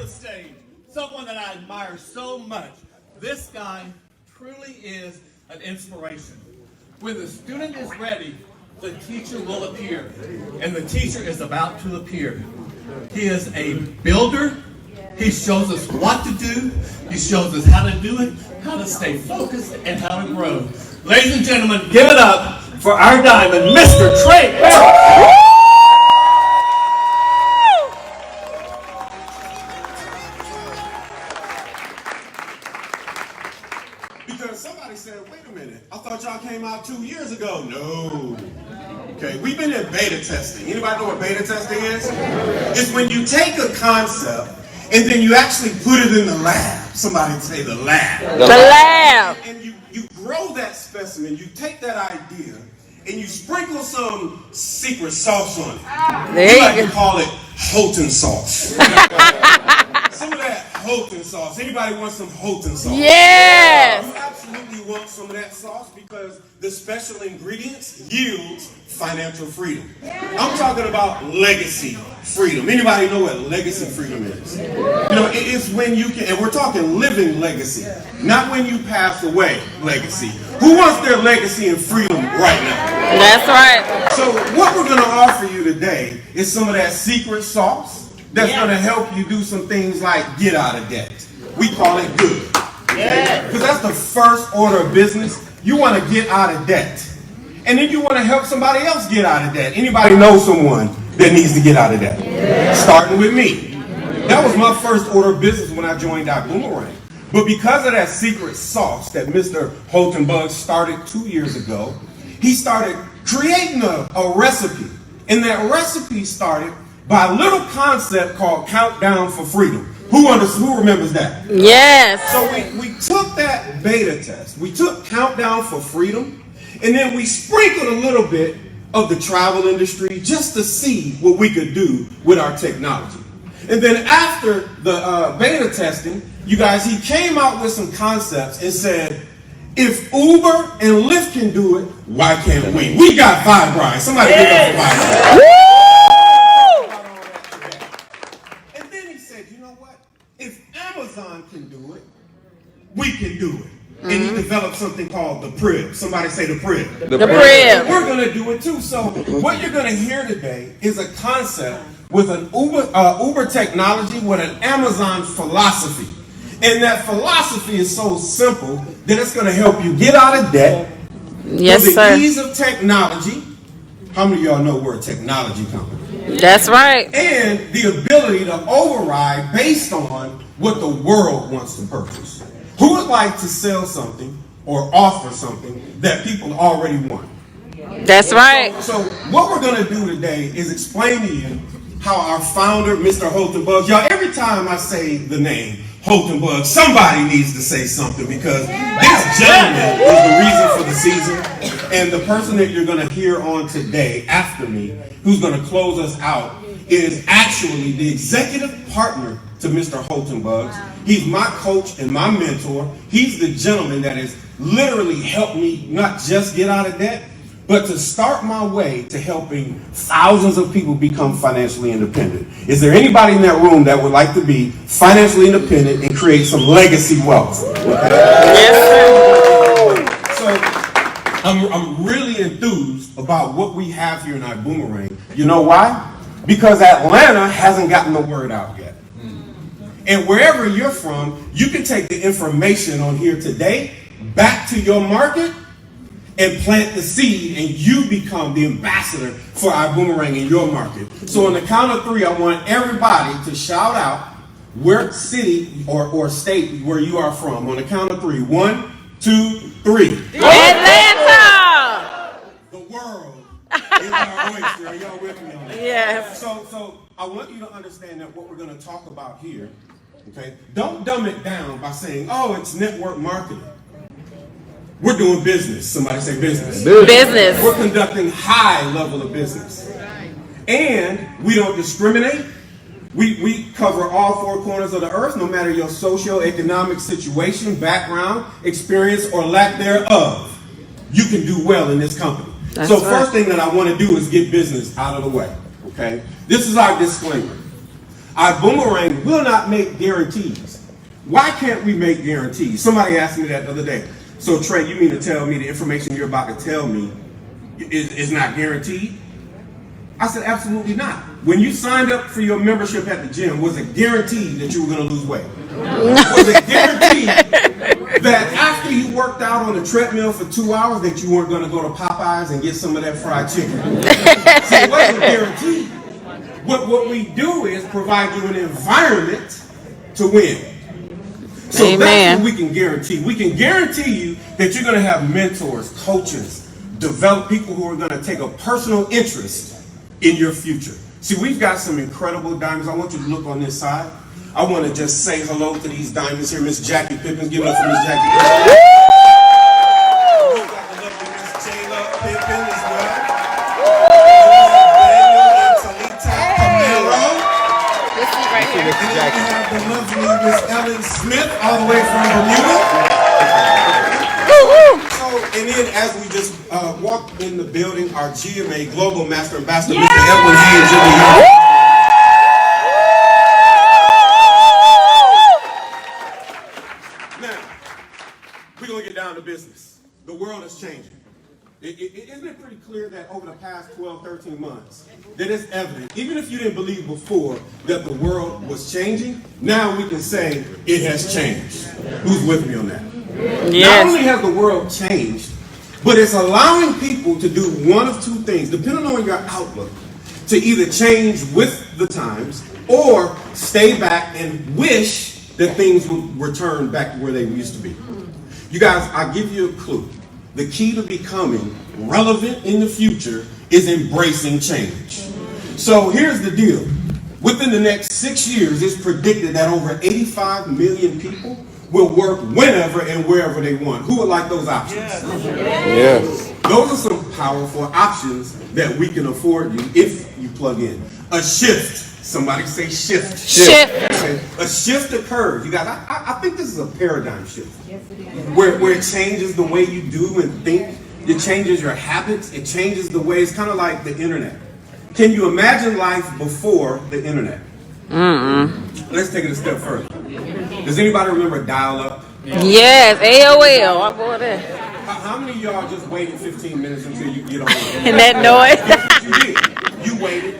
the stage someone that I admire so much. This guy truly is an inspiration. When the student is ready, the teacher will appear. And the teacher is about to appear. He is a builder. He shows us what to do. He shows us how to do it, how to stay focused, and how to grow. Ladies and gentlemen, give it up for our diamond, Mr. Trey. Because somebody said, wait a minute, I thought y'all came out 2 years ago. No. Okay, we've been in beta testing. Anybody know what beta testing is? It's when you take a concept and then you actually put it in the lab. Somebody say the lab. The lab. And you grow that specimen, you take that idea, and you sprinkle some secret sauce on it. There We like you to go. call it Houghton sauce. Some of that Houghton sauce. Anybody want some Houghton sauce? Yes. You absolutely want some of that sauce because the special ingredients yields financial freedom. I'm talking about legacy freedom. Anybody know what legacy freedom is? You know, it's when you can, and we're talking living legacy, not when you pass away legacy. Who wants their legacy and freedom right now? That's right. So what we're going to offer you today is some of that secret sauce that's going to help you do some things like get out of debt. We call it good. Because that's the first order of business. You want to get out of debt. And then you want to help somebody else get out of debt. Anybody know someone that needs to get out of debt? Starting with me. That was my first order of business when I joined Boomerang. But because of that secret sauce that Mr. Houghton started 2 years ago, he started creating a recipe. And that recipe started by a little concept called Countdown for Freedom. Who remembers that? Yes. So we took that beta test. We took Countdown for Freedom, and then we sprinkled a little bit of the travel industry just to see what we could do with our technology. And then after the beta testing, you guys, he came out with some concepts and said, if Uber and Lyft can do it, why can't we? We got Vibe. Somebody give us a Vibe. And then he said, you know what? If Amazon can do it, we can do it. And he developed something called the Prib. Somebody say the Prib. The Prib. We're going to do it too. So what you're going to hear today is a concept with an Uber technology with an Amazon philosophy. And that philosophy is so simple that it's going to help you get out of debt. Yes, with the sir. ease of technology. How many of y'all know we're a technology company? That's right. And the ability to override based on what the world wants to purchase. Who would like to sell something or offer something that people already want? That's right. So what we're going to do today is explain to you how our founder, Mr. Houghton, y'all, every time I say the name Houghton, somebody needs to say something because this gentleman is the reason for the season. And the person that you're going to hear on today after me, who's going to close us out, is actually the executive partner to Mr. Houghton. He's my coach and my mentor. He's the gentleman that has literally helped me not just get out of debt, but to start my way to helping thousands of people become financially independent. Is there anybody in that room that would like to be financially independent and create some legacy wealth? Yes, So I'm really enthused about what we have here in our Boomerang. You know why? Because Atlanta hasn't gotten the word out yet. And wherever you're from, you can take the information on here today back to your market and plant the seed, and you become the ambassador for our Boomerang in your market. So on the count of three, I want everybody to shout out where city or state where you are from. On the count of three. 1, 2, 3. Atlanta. The world is our oyster. Are y'all with me on that? Yes. So I want you to understand that what we're going to talk about here, okay, don't dumb it down by saying, oh, it's network marketing. We're doing business. Somebody say business. Business. We're conducting high level of business. And we don't discriminate. We cover all four corners of the earth, no matter your socio-economic situation, background, experience, or lack thereof. You can do well in this company. That's First thing that I want to do is get business out of the way. Okay? This is our disclaimer. iBoomerang will not make guarantees. Why can't we make guarantees? Somebody asked me that the other day. So Trey, you mean to tell me the information you're about to tell me is not guaranteed? I said, absolutely not. When you signed up for your membership at the gym, was it guaranteed that you were going to lose weight? Was it guaranteed that after you worked out on the treadmill for 2 hours that you weren't going to go to Popeyes and get some of that fried chicken? See, it wasn't guaranteed. What we do is provide you an environment to win. So Amen. That's what we can guarantee. We can guarantee you that you're going to have mentors, coaches, develop people who are going to take a personal interest in your future. See, we've got some incredible diamonds. I want you to look on this side. I want to just say hello to these diamonds here. Miss Jackie Pippins, give it up for Miss Jackie Pippins. We've got the lovely Miss Jayla Pippin as well. Daniel and Talita Camero. This is right here. And then we have the lovely Miss Ellen Smith, all the way from Bermuda. And then as we just walk in the building, our GMA Global Master Ambassador, Mr. Edwin Haynes, in here. Now, we're going to get down to business. The world is changing. Isn't it pretty clear that over the past 12, 13 months, that it's evident, even if you didn't believe before that the world was changing, now we can say it has changed. Who's with me on that? Yes. Not only has the world changed, but it's allowing people to do one of two things, depending on your outlook, to either change with the times or stay back and wish that things would return back to where they used to be. You guys, I'll give you a clue. The key to becoming relevant in the future is embracing change. So here's the deal. Within the next 6 years, it's predicted that over 85 million people will work whenever and wherever they want. Who would like those options? Yes. Those are some powerful options that we can afford you if you plug in. A shift. Somebody say shift. Shift. Okay. A shift occurs. You guys, I think this is a paradigm shift. Where it changes the way you do and think. It changes your habits. It changes the way, it's kind of like the internet. Can you imagine life before the internet? Let's take it a step further. Does anybody remember dial-up? Yes, AOL. I'm going there. How many of y'all just waited 15 minutes until you get on? And that noise. You did. You waited.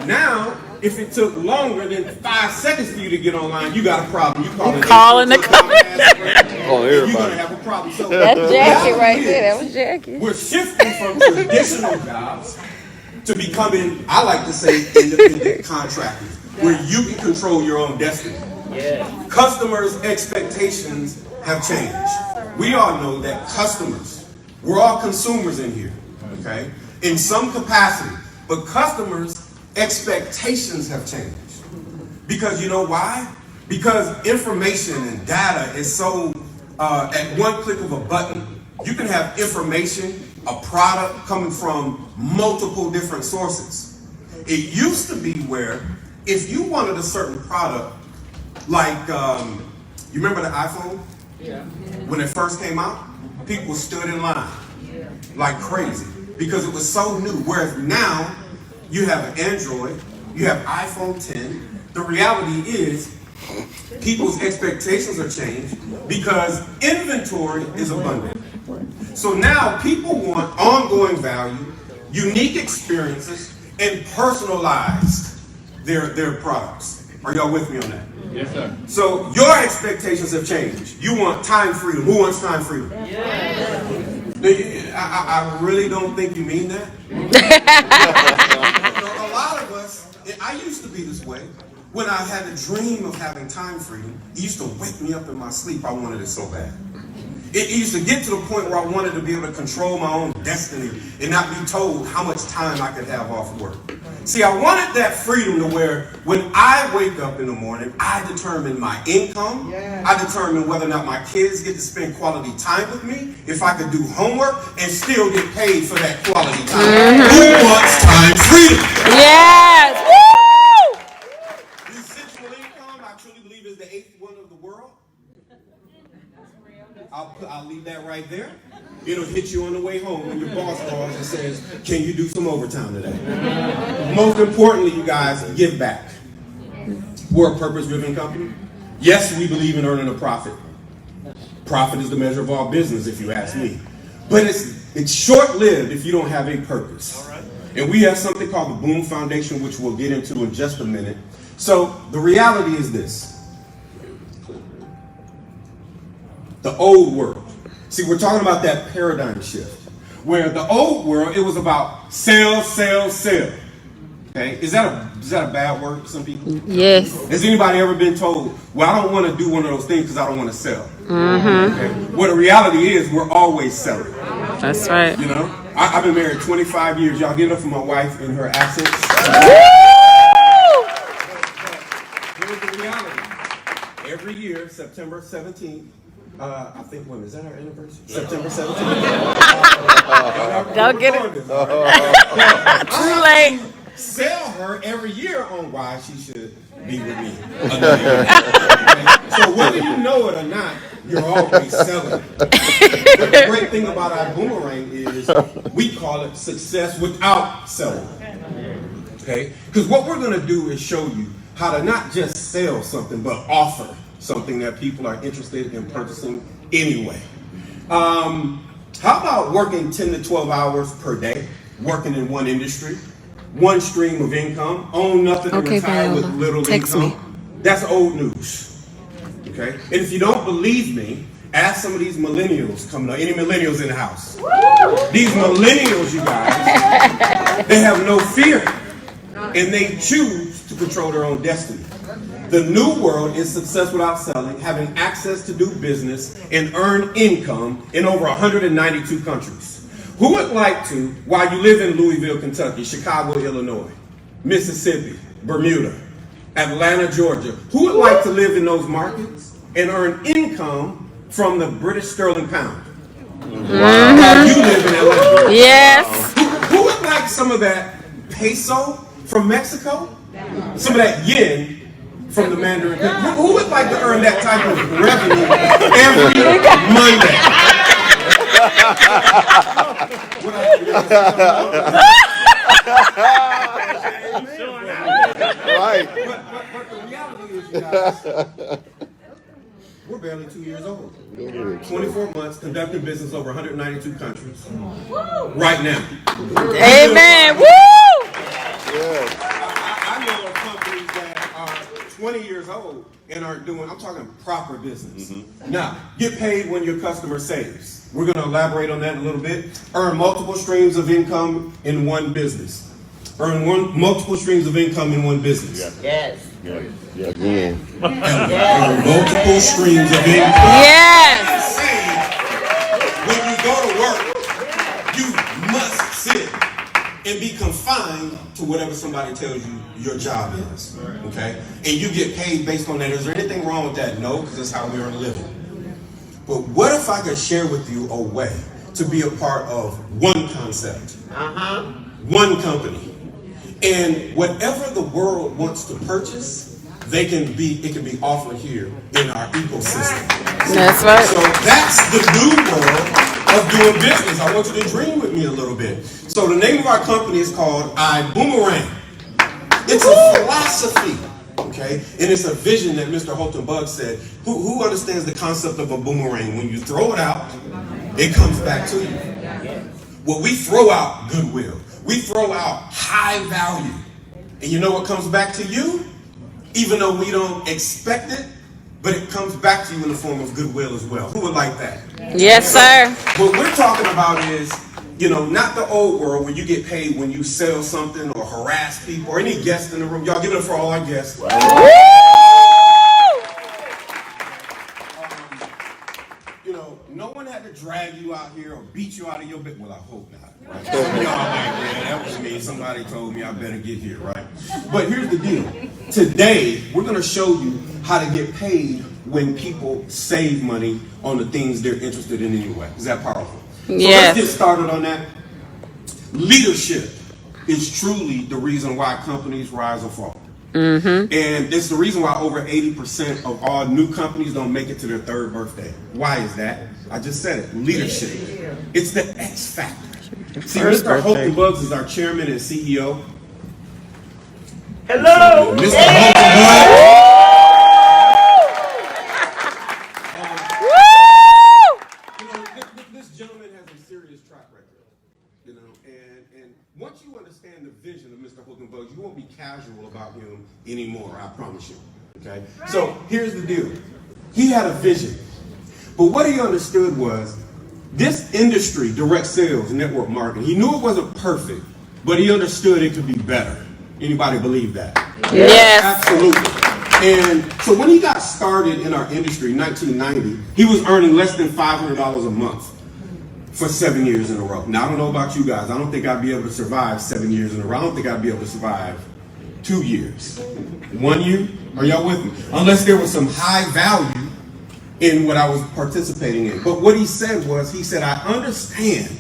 Now, if it took longer than 5 seconds for you to get online, you got a problem. You Calling the company. You're gonna have a problem. So That's Jackie right there. That was Jackie. we're shifting from traditional jobs to becoming, I like to say, independent contractors, where you can control your own destiny. Customers' expectations have changed. We all know that customers, we're all consumers in here, okay, in some capacity, but customers' expectations have changed. Because you know why? Because information and data is so, at one click of a button, you can have information, a product coming from multiple different sources. It used to be where if you wanted a certain product, like, you remember the iPhone? Yeah. When it first came out, people stood in line like crazy because it was so new. Whereas now, you have an Android, you have iPhone 10. The reality is, people's expectations are changed because inventory is abundant. So now people want ongoing value, unique experiences, and personalized their products. Are y'all with me on that? Yes, sir. So your expectations have changed. You want time freedom. Who wants time freedom? I really don't think you mean that. A lot of us, I used to be this way. When I had a dream of having time freedom, it used to wake me up in my sleep. I wanted it so bad. It used to get to the point where I wanted to be able to control my own destiny and not be told how much time I could have off work. See, I wanted that freedom to where when I wake up in the morning, I determine my income. I determine whether or not my kids get to spend quality time with me, if I could do homework and still get paid for that quality time. Who wants time freedom? Yes. Woo! Residual income, I truly believe, is the 8th wonder of the world. I'll leave that right there. It'll hit you on the way home when your boss calls and says, can you do some overtime today? Most importantly, you guys, give back. We're a purpose-driven company. Yes, we believe in earning a profit. Profit is the measure of all business, if you ask me. But it's short-lived if you don't have a purpose. And we have something called the Boom Foundation, which we'll get into in just a minute. So the reality is this. The old world. See, we're talking about that paradigm shift. Where the old world, it was about sell, sell, sell. Okay? Is that a bad word for some people? Yes. Has anybody ever been told, well, I don't want to do one of those things because I don't want to sell? Okay? Well, the reality is we're always selling. That's right. You know? I've been married 25 years. Y'all get up for my wife and her accents. Here's the reality. Every year, September 17th, I think, when is that our anniversary? September 17th. Don't get it. Too late. Sell her every year on why she should be with me. Another year. So whether you know it or not, you're always selling. But the great thing about our boomerang is we call it success without selling. Okay? Because what we're going to do is show you how to not just sell something, but offer something that people are interested in purchasing anyway. How about working 10 to 12 hours per day, working in one industry, one stream of income, own nothing and retire with little income? That's old news. Okay? And if you don't believe me, ask some of these millennials coming up. Any millennials in the house? These millennials, you guys, they have no fear. And they choose to control their own destiny. The new world is success without selling, having access to do business and earn income in over 192 countries. Who would like to, while you live in Louisville, Kentucky, Chicago, Illinois, Mississippi, Bermuda, Atlanta, Georgia, who would like to live in those markets and earn income from the British sterling pound? While you live in Atlanta. Yes. Who would like some of that peso from Mexico? Some of that yen from the Mandarin. Who would like to earn that type of revenue every Monday? Right. But the reality is, you guys, we're barely 2 years old. 24 months, conducting business over 192 countries. Right now. Amen. Woo! I know of companies that are 20 years old and are doing, I'm talking proper business. Now, get paid when your customer saves. We're going to elaborate on that in a little bit. Earn multiple streams of income in one business. Multiple streams of income in one business. Yes. Again. Earn multiple streams of income. Yes. When you go to work, you must sit and be confined to whatever somebody tells you your job is. Okay? And you get paid based on that. Is there anything wrong with that? No, because that's how we earn a living. But what if I could share with you a way to be a part of one concept, one company, and whatever the world wants to purchase, it can be offered here in our ecosystem. That's right. So that's the new world of doing business. I want you to dream with me a little bit. So the name of our company is called iBoomerang. It's a philosophy. Okay, and it's a vision that Mr. Holton Bugg said. Who understands the concept of a boomerang? When you throw it out, it comes back to you. Well, we throw out goodwill. We throw out high value. And you know what comes back to you? Even though we don't expect it, but it comes back to you in the form of goodwill as well. Who would like that? Yes, sir. What we're talking about is, not the old world where you get paid when you sell something or harass people or any guests in the room. Y'all give it up for all our guests. No one had to drag you out here or beat you out of your bed. Well, I hope not. Right? Some of y'all like, that was me. Somebody told me I better get here, right? But here's the deal. Today, we're going to show you how to get paid when people save money on the things they're interested in anyway. Is that powerful? So let's get started on that. Leadership is truly the reason why companies rise or fall. And it's the reason why over 80% of all new companies don't make it to their third birthday. Why is that? I just said it. Leadership. It's the X factor. See, Mr. Holton Bugg is our chairman and CEO. Hello. Mr. Holton Bugg. him anymore, I promise you. Okay? So here's the deal. He had a vision. But what he understood was this industry, direct sales, network marketing, he knew it wasn't perfect, but he understood it could be better. Anybody believe that? Yes. Absolutely. And so when he got started in our industry in 1990, he was earning less than $500 a month for 7 years in a row. Now, I don't know about you guys. I don't think I'd be able to survive 7 years in a row. I don't think I'd be able to survive 2 years. 1 year? Are y'all with me? Unless there was some high value in what I was participating in. But what he said was, he said, I understand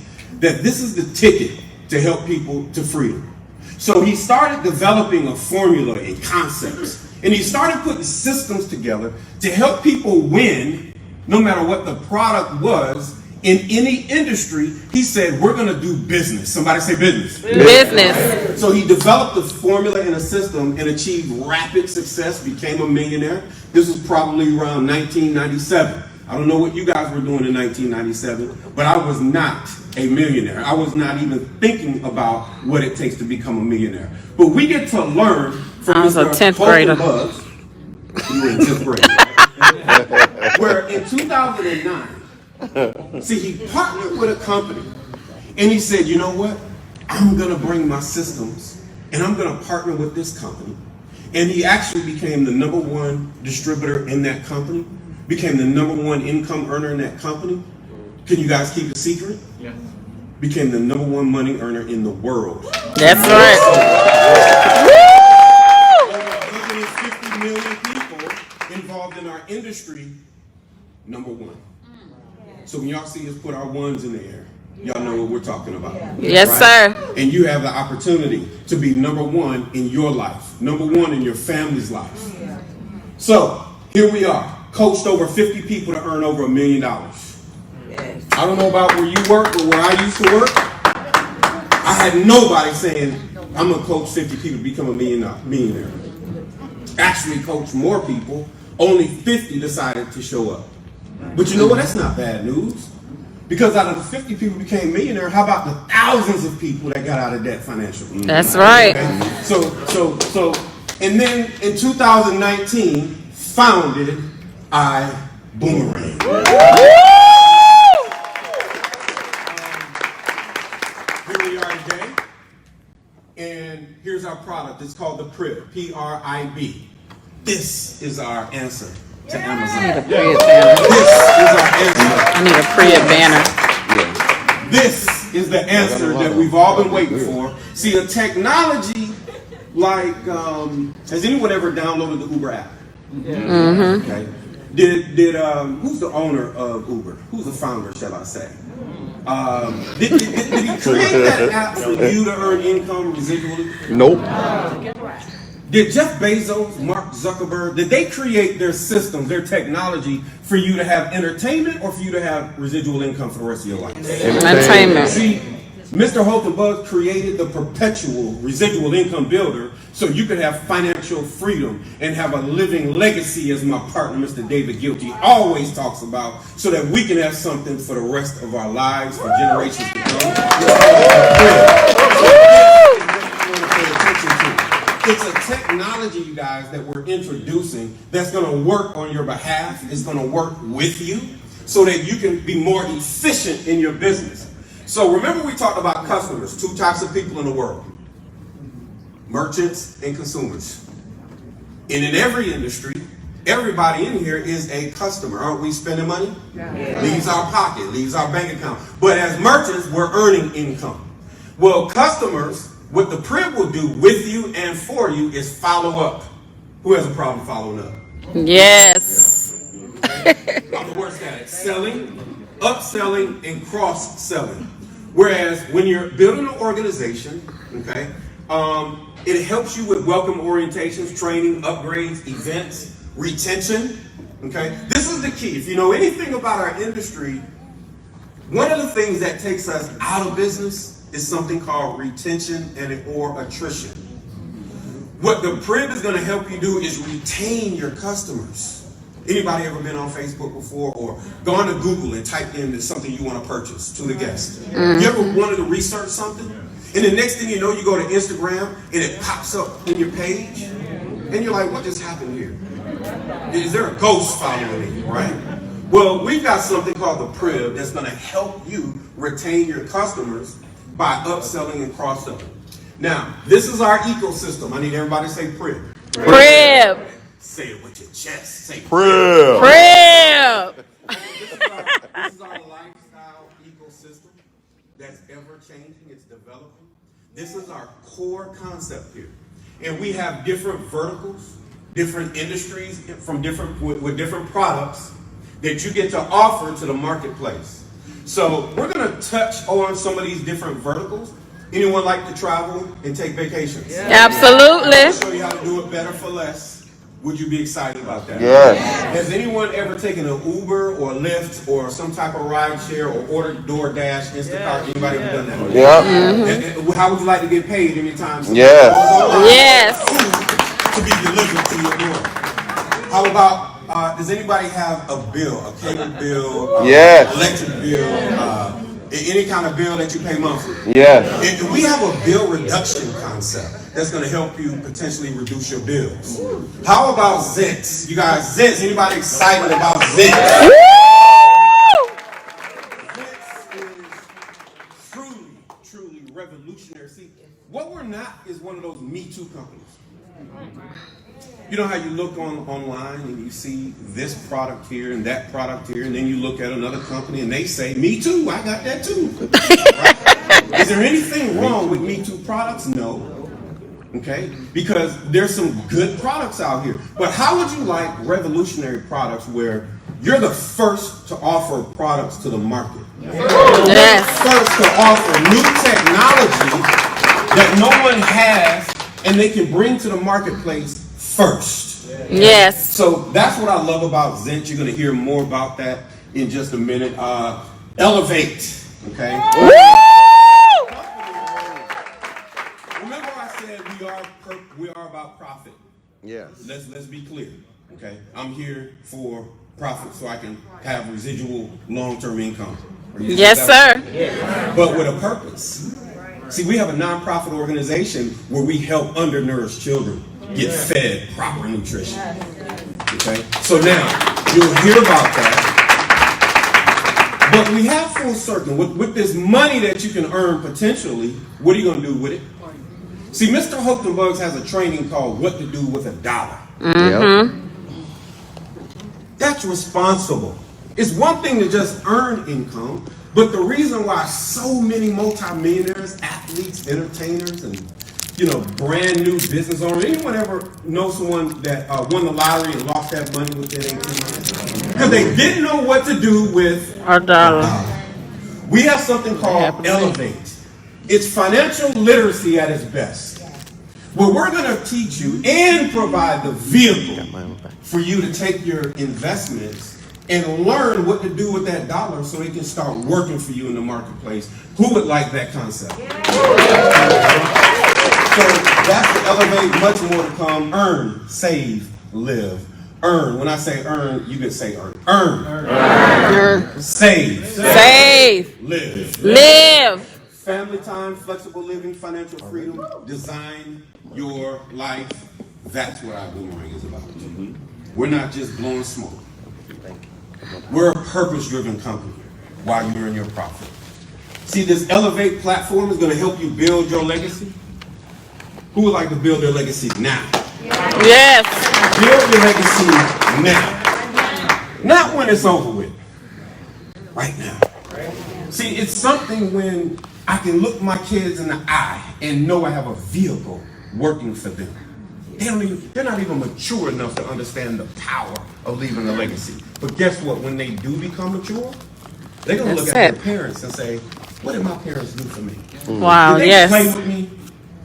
that this is the ticket to help people to freedom. So he started developing a formula and concepts. And he started putting systems together to help people win, no matter what the product was, in any industry. He said, we're going to do business. Somebody say business. Business. So he developed a formula and a system and achieved rapid success, became a millionaire. This was probably around 1997. I don't know what you guys were doing in 1997, but I was not a millionaire. I was not even thinking about what it takes to become a millionaire. But we get to learn from I was a 10th grader. You were in 10th grade. Where in 2009, see, he partnered with a company and he said, you know what? I'm going to bring my systems and I'm going to partner with this company. And he actually became the #1 distributor in that company, became the #1 income earner in that company. Can you guys keep a secret? Yeah. Became the #1 money earner in the world. That's right. Over 150 million people involved in our industry, #1. So when y'all see us put our ones in the air, y'all know what we're talking about. Yes, right? sir. And you have the opportunity to be #1 in your life, #1 in your family's life. So here we are, coached over 50 people to earn over $1 million. I don't know about where you work or where I used to work. I had nobody saying, I'm going to coach 50 people to become a millionaire. Actually coached more people. Only 50 decided to show up. But you know what? That's not bad news. Because out of the 50 people who became millionaire, how about the thousands of people that got out of debt financially? That's right. Okay? So, and then in 2019, founded Boomerang. Here we are today, and here's our product. It's called the Prib, P-R-I-B. This is our answer to Amazon. I need a Prius banner. This is our answer. I need a Prius banner. This is the answer that we've all been waiting for. See, a technology like, has anyone ever downloaded the Uber app? Mm-hmm. Okay. Did who's the owner of Uber? Who's the founder, shall I say? Did he create that app for you to earn income residually? Nope. Did Jeff Bezos, Mark Zuckerberg, did they create their systems, their technology for you to have entertainment or for you to have residual income for the rest of your life? Entertainment. See, Mr. Holton Buggs created the perpetual residual income builder so you could have financial freedom and have a living legacy, as my partner, Mr. David Gilkey, always talks about, so that we can have something for the rest of our lives, for generations to come. It's a technology, you guys, that we're introducing that's going to work on your behalf. It's going to work with you so that you can be more efficient in your business. So remember we talked about customers, 2 types of people in the world, merchants and consumers. And in every industry, everybody in here is a customer. Aren't we spending money? Yeah. Leaves our pocket, leaves our bank account. But as merchants, we're earning income. Well, customers, what the Prib will do with you and for you is follow up. Who has a problem following up? Yes. I'm the worst at it. Selling, upselling, and cross-selling. Whereas when you're building an organization, okay, it helps you with welcome orientations, training, upgrades, events, retention. Okay, this is the key. If you know anything about our industry, one of the things that takes us out of business is something called retention or attrition. What the Prib is going to help you do is retain your customers. Anybody ever been on Facebook before or gone to Google and typed in something you want to purchase to the guest? You ever wanted to research something? And the next thing you know, you go to Instagram and it pops up in your page. And you're like, what just happened here? Is there a ghost following me, right? Well, we've got something called the Prib that's going to help you retain your customers by upselling and cross-selling. Now, this is our ecosystem. I need everybody to say Prib. Crib. Say it with your chest. Say Prib. Crib. This is our lifestyle ecosystem that's ever changing. It's developing. This is our core concept here. And we have different verticals, different industries from with different products that you get to offer to the marketplace. So we're going to touch on some of these different verticals. Anyone like to travel and take vacations? Yeah. Absolutely. I'll show you how to do it better for less. Would you be excited about that? Yes. Has anyone ever taken an Uber or Lyft or some type of ride share or ordered DoorDash, Instacart? Anybody ever done that? Yep. And how would you like to get paid anytime? Yes. Yes. To be delivered to your door. How about, does anybody have a bill, a cable bill, Yes. electric bill, any kind of bill that you pay monthly? Yes. And we have a bill reduction concept that's going to help you potentially reduce your bills. How about Zents? You guys, Zents, anybody excited about Zents? Zents is truly revolutionary. See, what we're not is one of those Me Too companies. You know how you look online and you see this product here and that product here, and then you look at another company and they say, me too, I got that too. Right? Is there anything wrong with Me Too products? No. Okay? Because there's some good products out here. But how would you like revolutionary products where you're the first to offer products to the market? Yes. First to offer new technology that no one has and they can bring to the marketplace first. Yes. So that's what I love about Zent. You're going to hear more about that in just a minute. Elevate. Okay. Remember I said we are about profit. Yes. Let's be clear. Okay. I'm here for profit so I can have residual long-term income. Yes, sir. But with a purpose. See, we have a nonprofit organization where we help undernourished children get fed proper nutrition. Okay? So now, you'll hear about that. But we have full circle. With this money that you can earn potentially, what are you going to do with it? See, Mr. Holtenbugs has a training called What to Do with a Dollar. Yep. That's responsible. It's one thing to just earn income, but the reason why so many multimillionaires, athletes, entertainers, and brand new business owners, anyone ever know someone that won the lottery and lost that money within 18 months? Because they didn't know what to do with Our dollar. We have something called Elevate. It's financial literacy at its best. Well, we're going to teach you and provide the vehicle for you to take your investments and learn what to do with that dollar so it can start working for you in the marketplace. Who would like that concept? So that's the Elevate, much more to come. Earn, save, live. Earn. When I say earn, you can say earn. Earn. Save. Save. Live. Live. Family time, flexible living, financial freedom. Design your life. That's what our Boomerang is about. We're not just blowing smoke. We're a purpose-driven company while you earn your profit. See, this Elevate platform is going to help you build your legacy. Who would like to build their legacy now? Yes. Build your legacy now. Not when it's over with. Right now. See, it's something when I can look my kids in the eye and know I have a vehicle working for them. They're not even mature enough to understand the power of leaving a legacy. But guess what? When they do become mature, they're going to look at their parents and say, what did my parents do for me? Wow, Did they yes. play with me?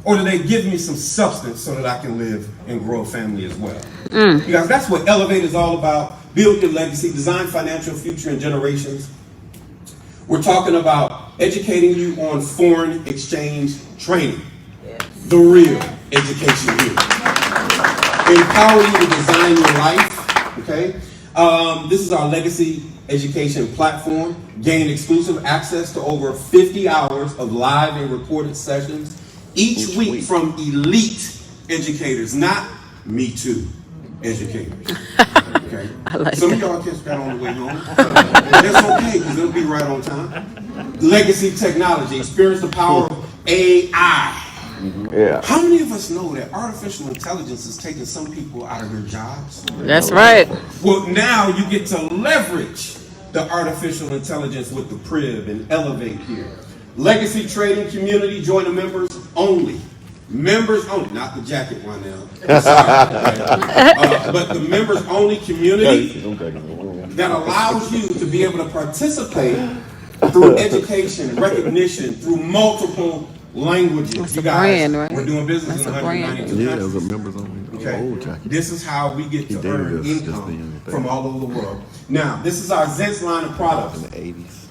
Or do they give me some substance so that I can live and grow a family as well? Because that's what Elevate is all about. Build your legacy, design financial future and generations. We're talking about educating you on foreign exchange training. The real education here. Empower you to design your life. Okay? This is our legacy education platform. Gain exclusive access to over 50 hours of live and recorded sessions each week from elite educators, not Me Too educators. Okay? I like Some that. of y'all catch that on the way home. That's okay, because it'll be right on time. Legacy technology, experience the power of AI. Yeah. How many of us know that artificial intelligence is taking some people out of their jobs? That's right. Well, now you get to leverage the artificial intelligence with the Prib and Elevate here. Legacy trading community, join the members only. Members only, not the jacket one now. Sorry, but the members only community that allows you to be able to participate through education, recognition, through multiple languages. That's You a guys, brand, right? we're doing business That's in a brand. 192 Yeah, countries. there's a members only. Okay. Old jacket. This is how we get to did earn this just the income other from day. all over the world. Now, this is our Zents line of products. In the 80s.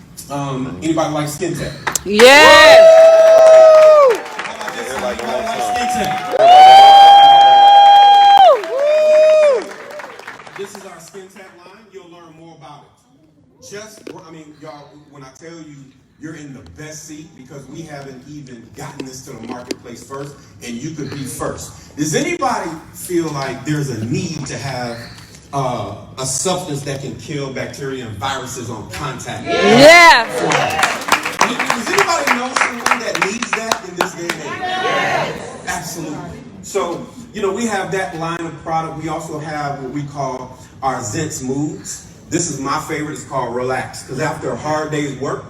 Anybody like Skin Tech? Yes. How about this? Anybody like Skin Tech? This is our Skin Tech line. You'll learn more about it. Y'all, when I tell you you're in the best seat because we haven't even gotten this to the marketplace first, and you could be first. Does anybody feel like there's a need to have a substance that can kill bacteria and viruses on contact? Yes. Does anybody know someone that needs that in this day and age? Yes. Absolutely. So, we have that line of product. We also have what we call our Zents Moods. This is my favorite. It's called Relax. Because after a hard day's work,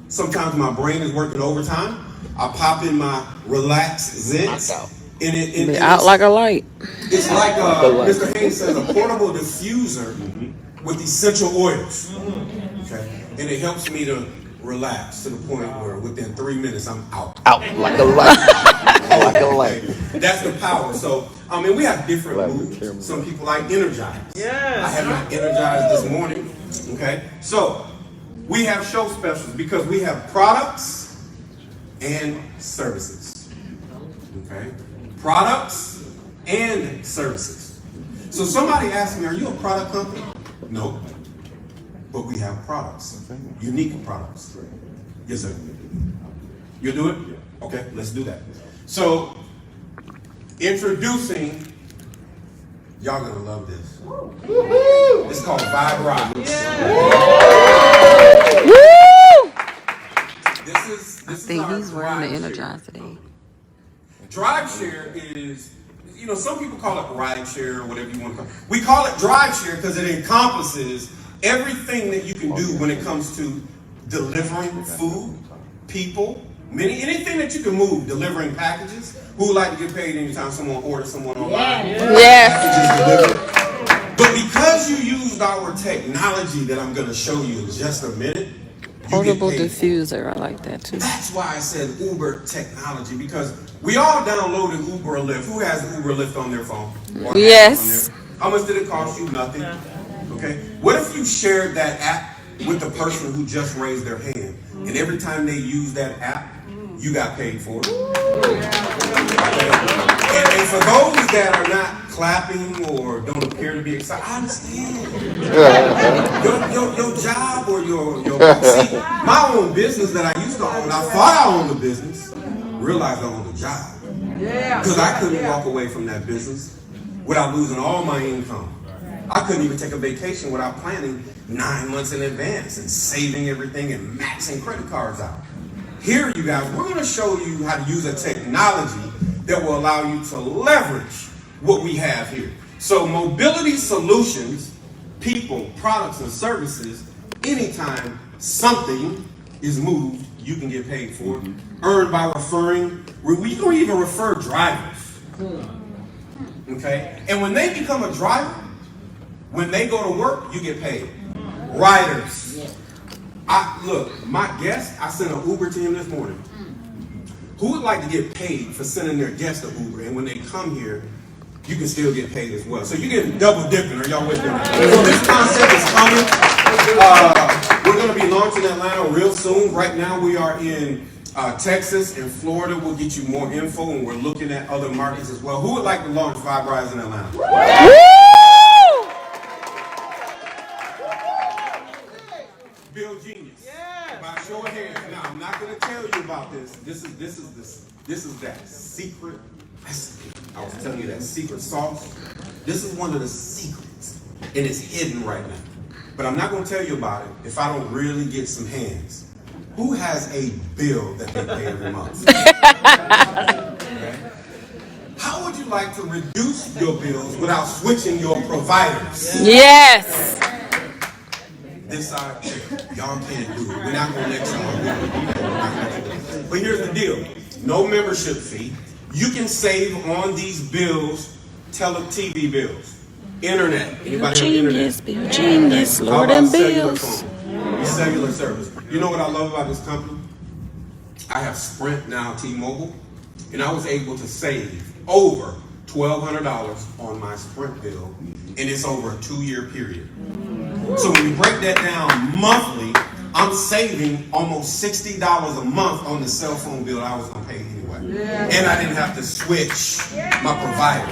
sometimes my brain is working overtime. I pop in my Relax Zents. And Be out like a light. it's like Mr. Haynes says, a portable diffuser with essential oils. Okay, and it helps me to relax to the point where within 3 minutes I'm out. Out like a light. Like a light. That's the power. So we have different moods. Some people like Energized. Yes. I had my Energized this morning. Okay, so we have show specials because we have products and services. Okay. Products and services. So somebody asked me, are you a product company? No. But we have products. Unique products. Yes, sir. You'll do it? Okay, let's do that. So, introducing, y'all gonna love this. It's called Vibe Rock. This I is think our he's wearing the Drive Share. Energizer today. Drive share is, some people call it ride share or whatever you want to call it. We call it drive share because it encompasses everything that you can do when it comes to delivering food, people, anything that you can move, delivering packages. Who would like to get paid anytime someone orders someone online? Yes. Packages delivered. But because you used our technology that I'm going to show you in just a minute, Portable you get paid for it. diffuser. I like that too. That's why I said Uber technology, because we all downloaded Uber or Lyft. Who has Uber or Lyft on their phone? Or Yes. on there? How much did it cost you? Nothing. Okay. What if you shared that app with the person who just raised their hand, and every time they use that app, you got paid for it? Okay. And for those that are not clapping or don't appear to be excited, I understand. Your job or your see, my own business that I used to own, I thought I owned the business, realized I owned the job. Because I couldn't walk away from that business without losing all my income. I couldn't even take a vacation without planning 9 months in advance and saving everything and maxing credit cards out. Here, you guys, we're going to show you how to use a technology that will allow you to leverage what we have here. So mobility solutions, people, products, and services, anytime something is moved, you can get paid for it. Earned by referring. We don't even refer drivers. Okay? And when they become a driver, when they go to work, you get paid. Riders. Look, my guest, I sent an Uber to him this morning. Who would like to get paid for sending their guest to Uber? And when they come here, you can still get paid as well. So you're getting double dipping. Are y'all with me? So this concept is coming. We're going to be launching Atlanta real soon. Right now we are in Texas and Florida. We'll get you more info, and we're looking at other markets as well. Who would like to launch Vibe Rise in Atlanta? Bill Genius. By show of hands. Now I'm not going to tell you about this. This is that secret recipe. I was telling you that secret sauce. This is one of the secrets, and it's hidden right now. But I'm not going to tell you about it if I don't really get some hands. Who has a bill that they pay every month? Okay. How would you like to reduce your bills without switching your providers? Yes. This side, y'all can't do it. We're not going to let y'all do it. But here's the deal. No membership fee. You can save on these bills, TV bills, internet. Anybody have internet? Bill Genius, How Lord about and cellular bills. phone? Cellular service. You know what I love about this company? I have Sprint now, T-Mobile, and I was able to save over $1,200 on my Sprint bill, and it's over a 2-year period. So when we break that down monthly, I'm saving almost $60 a month on the cell phone bill I was going to pay anyway. And I didn't have to switch my provider.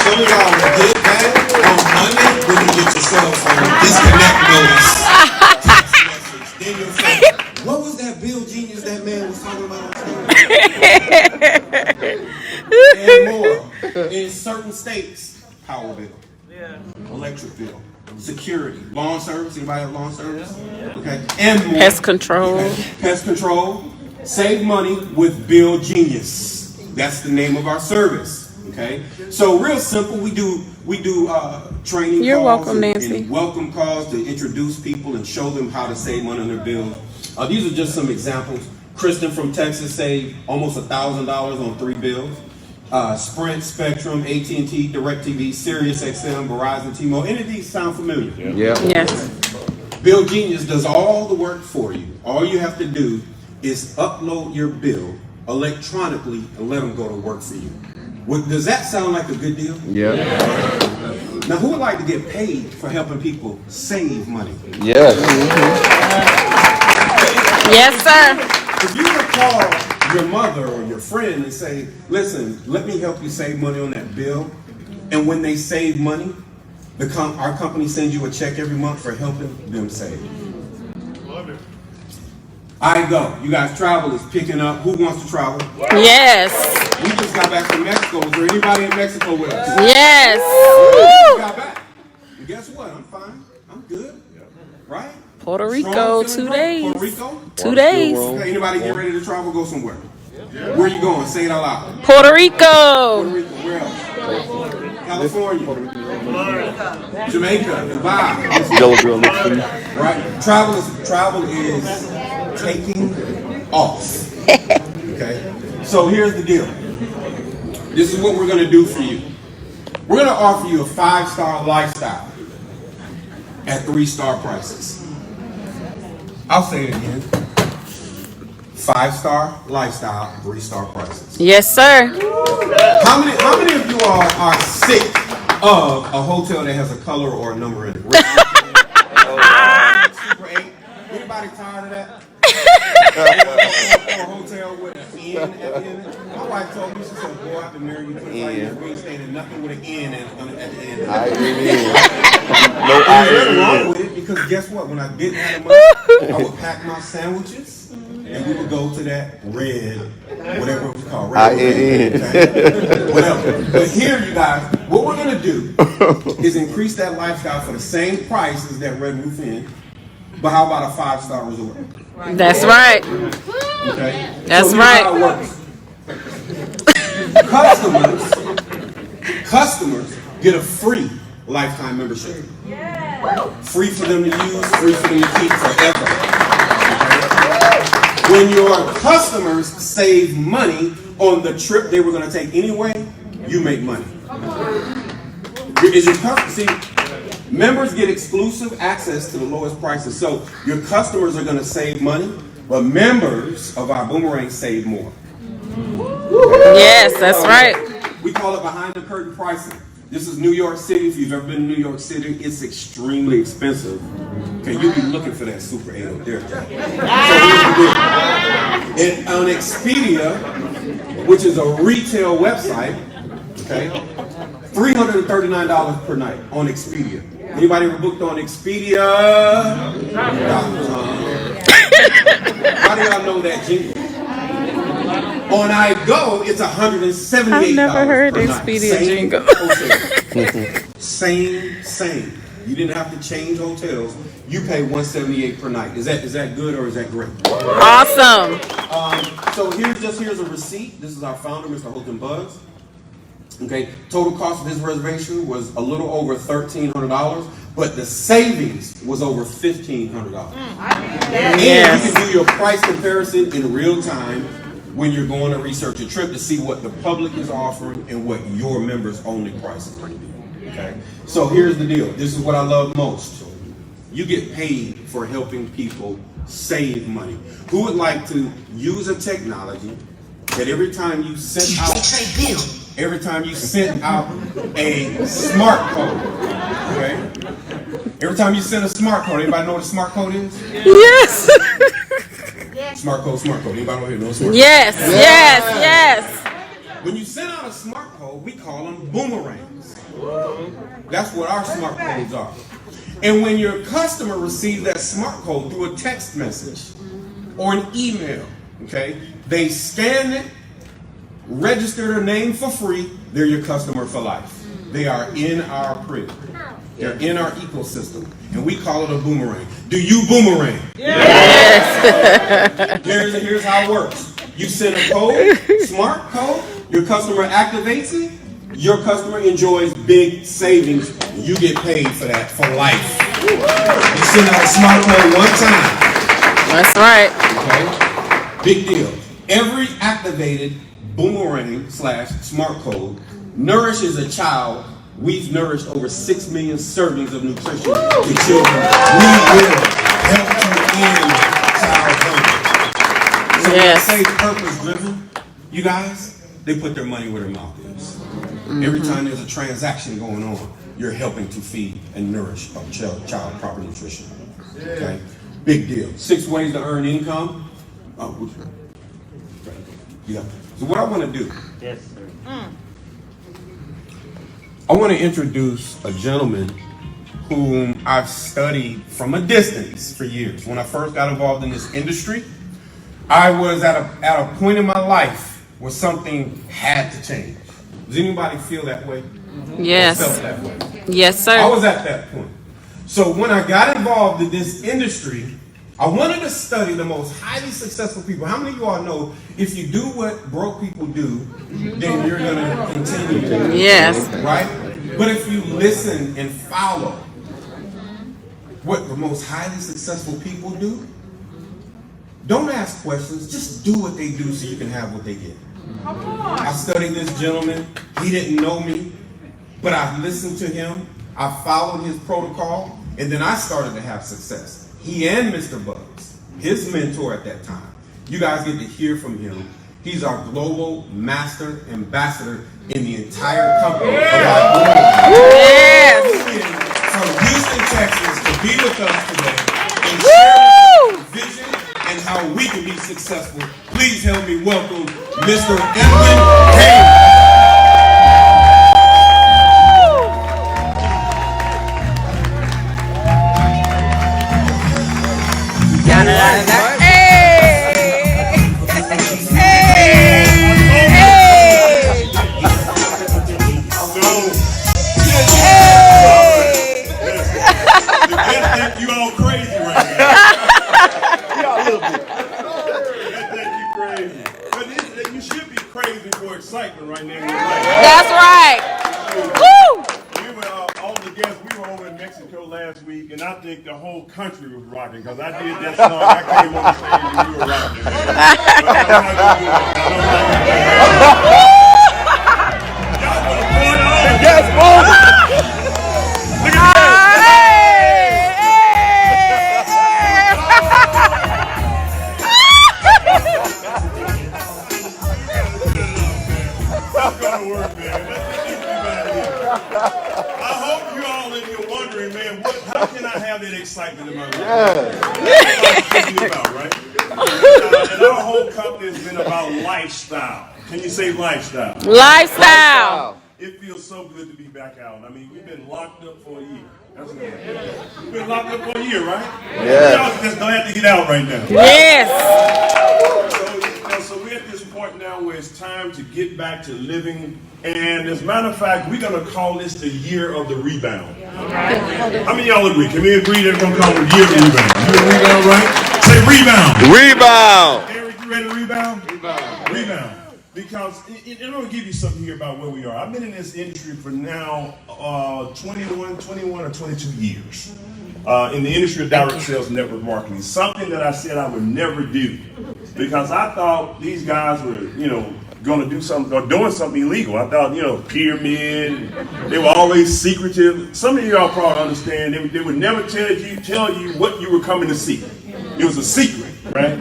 Some of y'all will get that on Monday when you get your cell phone disconnect notice. Text message. Then you'll say, what was that Bill Genius that man was talking about on TV? And more. In certain states, power bill, electric bill, security, lawn service. Anybody have lawn service? Okay. And more. Pest control. Pest control. Save money with Bill Genius. That's the name of our service. Okay. So real simple. We do training. You're calls welcome, Nancy. and welcome calls to introduce people and show them how to save money on their bills. These are just some examples. Kristen from Texas saved almost $1,000 on 3 bills. Sprint, Spectrum, AT&T, DirecTV, Sirius XM, Verizon, T-Mobile. Any of these sound familiar? Yeah. Yes. Bill Genius does all the work for you. All you have to do is upload your bill electronically and let them go to work for you. Does that sound like a good deal? Yeah. Now, who would like to get paid for helping people save money? Yes. Yes, sir. If you would call your mother or your friend and say, listen, let me help you save money on that bill. And when they save money, our company sends you a check every month for helping them save. Love it. I go. You guys, travel is picking up. Who wants to travel? Yes. We just got back from Mexico. Is there anybody in Mexico with us? Yes. We got back. And guess what? I'm fine. I'm good. Right? Puerto Rico, Strong, 2 days. Puerto Rico? 2 days. Okay, anybody get ready to travel? Go somewhere. Where are you going? Say it out loud. Puerto Rico. Puerto Rico. Where else? California. Jamaica. Dubai. Right? Travel is taking off. Okay? So here's the deal. This is what we're going to do for you. We're going to offer you a 5-star lifestyle at 3-star prices. I'll say it again. 5-star lifestyle, 3-star prices. Yes, sir. How many of you all are sick of a hotel that has a color or a number in it? Super 8. Anybody tired of that? Or a hotel with an N at the end. My wife told me, she said, boy, I've been married you 25 years. We ain't staying in nothing with an N at the end. There's nothing wrong with it because guess what? When I didn't have the money, I would pack my sandwiches and we would go to that red, whatever it was called. Red, okay? Whatever. But here, you guys, what we're going to do is increase that lifestyle for the same price as that Red Roof Inn. But how about a 5-star resort? That's right. Okay? That's so right. How it works. Customers get a free lifetime membership. Free for them to use, free for them to keep forever. When your customers save money on the trip they were going to take anyway, you make money. See, members get exclusive access to the lowest prices. So your customers are going to save money, but members of our Boomerang save more. Yes, that's right. We call it behind the curtain pricing. This is New York City. If you've ever been to New York City, it's extremely expensive. Okay, you'll be looking for that Super 8 up there. So here's the deal. On Expedia, which is a retail website, okay, $339 per night on Expedia. Anybody ever booked on Expedia.com? How do y'all know that jingle? On I Go, it's $178 I've never heard per night. Expedia Same jingle. hotel. Same. You didn't have to change hotels. You pay $178 per night. Is that good or is that great? Awesome. So here's a receipt. This is our founder, Mr. Holton Buggs. Okay, total cost of his reservation was a little over $1,300, but the savings was over $1,500. And Yes. you can do your price comparison in real time when you're going to research a trip to see what the public is offering and what your members only price is going to be. Okay, so here's the deal. This is what I love most. You get paid for helping people save money. Who would like to use a technology that every time you send out a smart code, okay? Every time you send a smart code, anybody know what a smart code is? Yes. Smart code. Anybody know here know smart code? Yes. When you send out a smart code, we call them boomerangs. That's what our smart codes are. And when your customer receives that smart code through a text message or an email, okay, they scan it, register their name for free, they're your customer for life. They are in our prison. They're in our ecosystem. And we call it a boomerang. Do you boomerang? Yes. Here's how it works. You send a code, smart code, your customer activates it, your customer enjoys big savings. You get paid for that for life. You send out a smart code one time. That's right. Okay? Big deal. Every activated boomerang / smart code nourishes a child. We've nourished over 6 million servings of nutrition to children. We will help to end child hunger. So when I say purpose driven, you guys, they put their money where their mouth is. Every time there's a transaction going on, you're helping to feed and nourish a child proper nutrition. Okay? Big deal. 6 ways to earn income. Yeah. So what I want to do, Yes, sir. I want to introduce a gentleman whom I've studied from a distance for years. When I first got involved in this industry, I was at a point in my life where something had to change. Does anybody feel that way? Yes. Or felt that way? Yes, sir. I was at that point. So when I got involved in this industry, I wanted to study the most highly successful people. How many of you all know if you do what broke people do, then you're going to continue to? Yes. Right? But if you listen and follow what the most highly successful people do, don't ask questions. Just do what they do so you can have what they get. I studied this gentleman. He didn't know me, but I listened to him. I followed his protocol, and then I started to have success. He and Mr. Buggs, his mentor at that time. You guys get to hear from him. He's our global master ambassador in the entire company. Yes. From Houston, Texas, to be with us today and share the vision and how we can be successful. Please help me welcome Mr. Edwin Haynes. You all crazy right now. Y'all a little bit. They think you crazy. But you should be crazy for excitement right now. That's right. Woo! We were, all the guests, we were over in Mexico last week, and I think the whole country was rocking, because I did that song. I came on the stage and you were rocking. But I'm not going to do that. Y'all want to point on? Yes, boy. Look at that. That's going to work, man. I hope you all in here wondering, man, how can I have that excitement in my life? That's what I'm thinking about, right? And our whole company has been about lifestyle. Can you say lifestyle? Lifestyle. It feels so good to be back out. I mean, we've been locked up for a year. That's good. We've been locked up for a year, right? Yeah. Y'all just glad to get out right now. Yes. So so we're at this point now where it's time to get back to living. And as a matter of fact, we're going to call this the year of the rebound. How many of y'all agree? Can we agree that we're going to call it the year of the rebound? You a rebound, right? Say rebound. Rebound. Eric, you ready to rebound? Rebound. Because I'm going to give you something here about where we are. I've been in this industry for now 21 or 22 years. In the industry of direct sales and network marketing. Something that I said I would never do. Because I thought these guys were, going to do something or doing something illegal. I thought, pyramid. They were always secretive. Some of y'all probably understand they would never tell you what you were coming to see. It was a secret, right?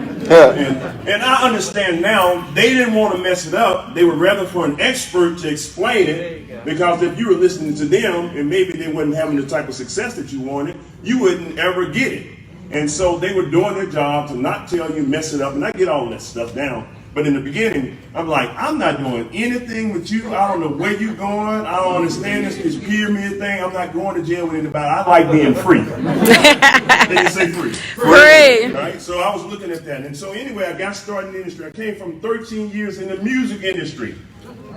And I understand now they didn't want to mess it up. They would rather for an expert to explain it, because if you were listening to them and maybe they wasn't having the type of success that you wanted, you wouldn't ever get it. And so they were doing their job to not tell you, mess it up, and I get all that stuff down. But in the beginning, I'm like, I'm not doing anything with you. I don't know where you're going. I don't understand this pyramid thing. I'm not going to jail with anybody. I like being free. They can say free. Free. Right? So I was looking at that. And so anyway, I got started in the industry. I came from 13 years in the music industry.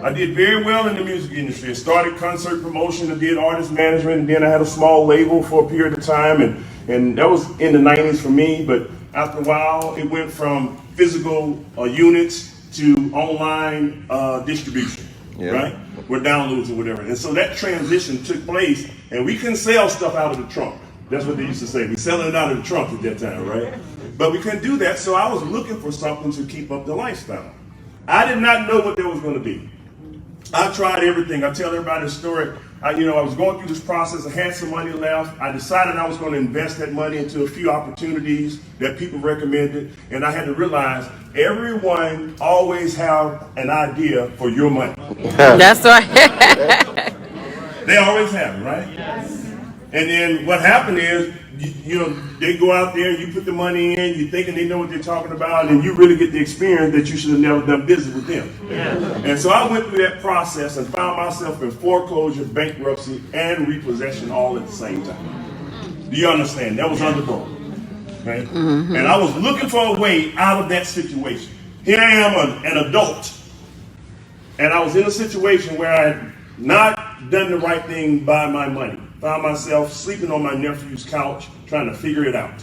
I did very well in the music industry. I started concert promotion. I did artist management. And then I had a small label for a period of time. And that was in the 90s for me. But after a while, it went from physical units to online distribution, right? With downloads or whatever. And so that transition took place, and we couldn't sell stuff out of the trunk. That's what they used to say. We selling it out of the trunk at that time, right? But we couldn't do that, so I was looking for something to keep up the lifestyle. I did not know what that was going to be. I tried everything. I tell everybody the story. I was going through this process. I had some money left. I decided I was going to invest that money into a few opportunities that people recommended. And I had to realize everyone always have an idea for your money. That's right. They always have it, right? Yes. And then what happened is, they go out there and you put the money in, you thinking they know what they're talking about, and you really get the experience that you should have never done business with them. Yeah. And so I went through that process and found myself in foreclosure, bankruptcy, and repossession all at the same time. Do you understand? That was underbroken. Right? Mm-hmm. And I was looking for a way out of that situation. Here I am, an adult, and I was in a situation where I had not done the right thing by my money. Found myself sleeping on my nephew's couch trying to figure it out.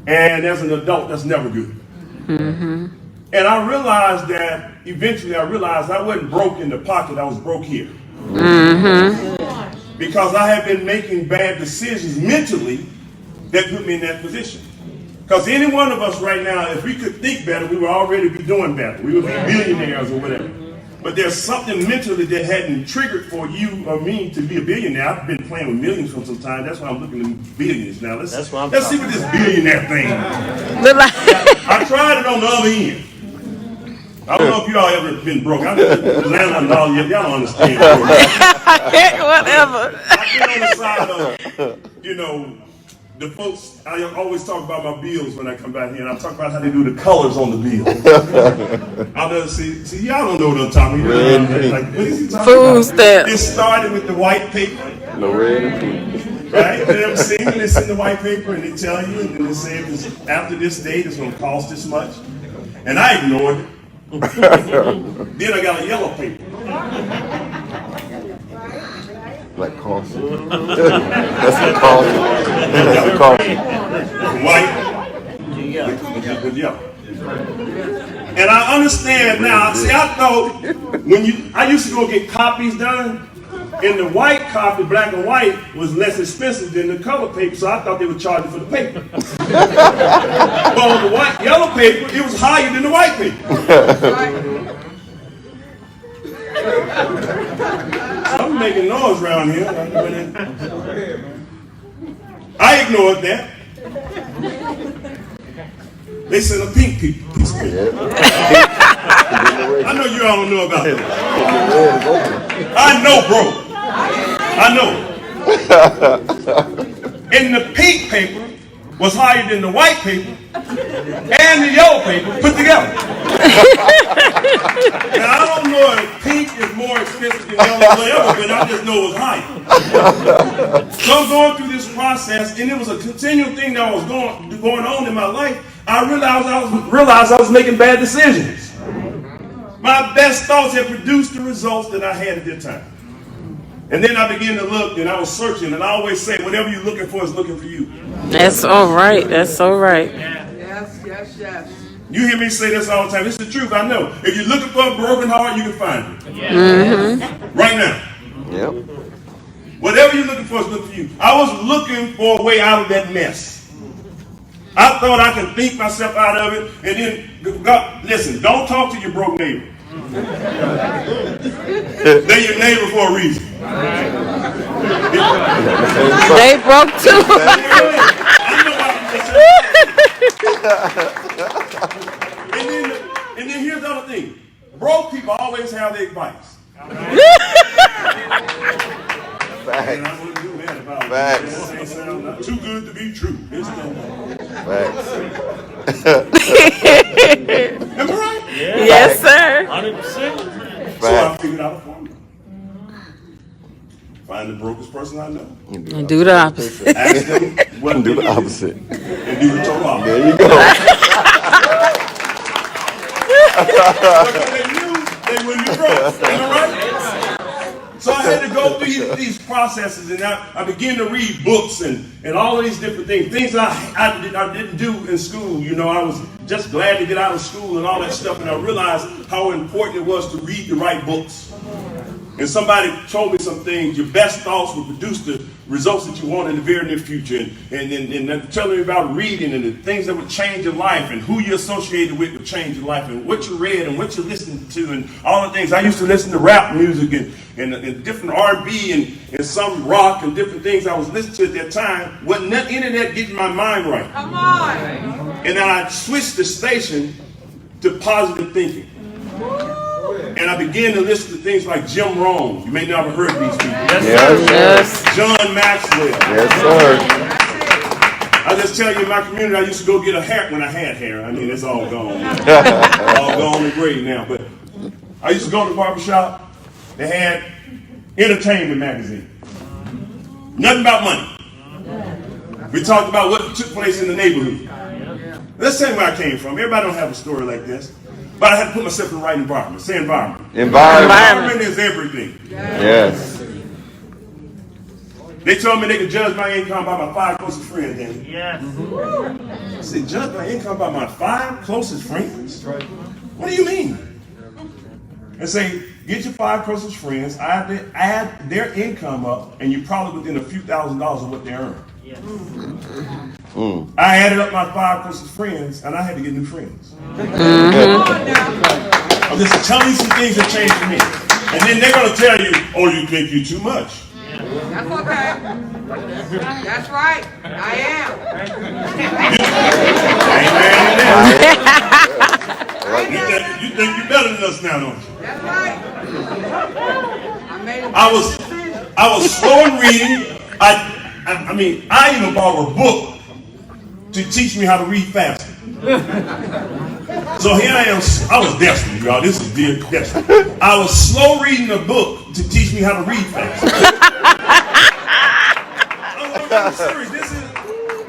And as an adult, that's never good. Mm-hmm. And I realized that eventually I wasn't broke in the pocket, I was broke here. Mm-hmm. Because I had been making bad decisions mentally that put me in that position. Because any one of us right now, if we could think better, we would already be doing better. We would be billionaires or whatever. But there's something mentally that hadn't triggered for you or me to be a billionaire. I've been playing with millions for some time. That's why I'm looking at billions now. Let's see what this billionaire thing is. I tried it on the other end. I don't know if y'all ever been broke. I've been landing on all y'all don't understand. Whatever. I've been on the side of, the folks, I always talk about my bills when I come back here, and I talk about how they do the colors on the bill. I'll never see, y'all don't know what I'm talking about. Like, what is he talking Food stamps. It started with the white paper. The red and pink. Right? They seen this in the white paper, and they tell you, and they say after this date, it's going to cost this much. And I ignored it. Then I got a yellow paper. Like coffee. That's the coffee. That's the coffee. White with yellow. And I understand now. See, I thought I used to go get copies done, and the white copy, black and white, was less expensive than the color paper, so I thought they would charge you for the paper. Well, the yellow paper, it was higher than the white paper. I'm making noise around here. I ignored that. They sent a pink piece of paper. I know you all don't know about that. I know, bro. I know. And the pink paper was higher than the white paper and the yellow paper put together. Now, I don't know if pink is more expensive than yellow or whatever, but I just know it was higher. So I'm going through this process, and it was a continual thing that was going on in my life. I realized I was making bad decisions. My best thoughts had produced the results that I had at that time. And then I began to look, and I was searching, and I always say, whatever you're looking for is looking for you. That's all right. That's all right. Yes, yes, yes. You hear me say this all the time. It's the truth, I know. If you're looking for a broken heart, you can find it. Right now. Yep. Whatever you're looking for is looking for you. I was looking for a way out of that mess. I thought I could think myself out of it, and then, God, listen, don't talk to your broke neighbor. They're your neighbor for a reason. They broke too. And then here's the other thing. Broke people always have their advice. Facts. Facts. Too good to be true. Facts. Am I right? Yes, sir. 100%. So I figured out a formula. Find the brokest person I know. And do the opposite. Ask them what Do they the do, opposite. and do the total opposite. There you go. Because they knew they wouldn't be broke. Am I right? So I had to go through these processes, and I began to read books and all of these different things I didn't do in school. You know, I was just glad to get out of school and all that stuff, and I realized how important it was to read the right books. And somebody told me some things. Your best thoughts will produce the results that you want in the very near future. And telling me about reading and the things that would change your life, and who you're associated with would change your life, and what you read and what you're listening to, and all the things. I used to listen to rap music and different R&B and some rock and different things I was listening to at that time. Wasn't that internet getting my mind right? Come on. And then I switched the station to positive thinking. And I began to listen to things like Jim Rohn. You may not have heard of these people. Yes. John Maxwell. Yes, sir. I just tell you, in my community, I used to go get a hair when I had hair. I mean, it's all gone. All gone and gray now. But I used to go to the barbershop. They had entertainment magazine. Nothing about money. We talked about what took place in the neighborhood. Let's tell you where I came from. Everybody don't have a story like this. But I had to put myself in the right environment. Say environment. Environment is everything. Yes. They told me they could judge my income by my 5 closest friends. Then. Yes. I said, judge my income by my 5 closest friends? What do you mean? And say, get your 5 closest friends, add their income up, and you're probably within a few $1,000s of what they earn. Yes. I added up my 5 closest friends, and I had to get new friends. I'm just telling you some things that changed for me. And then they're going to tell you, oh, you think you're too much. That's okay. That's right. I am. Amen. You think you're better than us now, don't you? That's right. I was slow in reading. I mean, I even bought a book to teach me how to read faster. So here I am. I was desperate, y'all. This is dear desperate. I was slow reading a book to teach me how to read faster. I'm serious.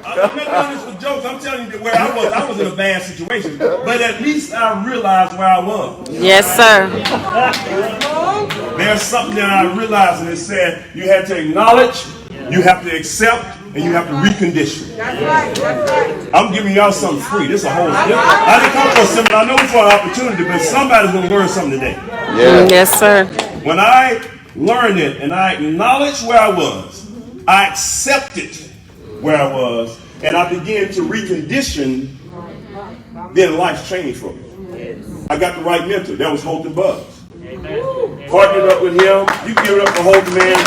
I'm not doing this for jokes. I'm telling you that where I was in a bad situation. But at least I realized where I was. Yes, sir. There's something that I realized, and it said you have to acknowledge, you have to accept, and you have to recondition. That's right. That's right. I'm giving y'all something free. This is a whole. I didn't come for a seminar. I know it's for an opportunity, but somebody's going to learn something today. Yeah. Yes, sir. When I learned it and I acknowledged where I was, I accepted where I was, and I began to recondition, then life changed for me. I got the right mentor. That was Holton Buggs. Partnered up with him. You give it up for Holton, man.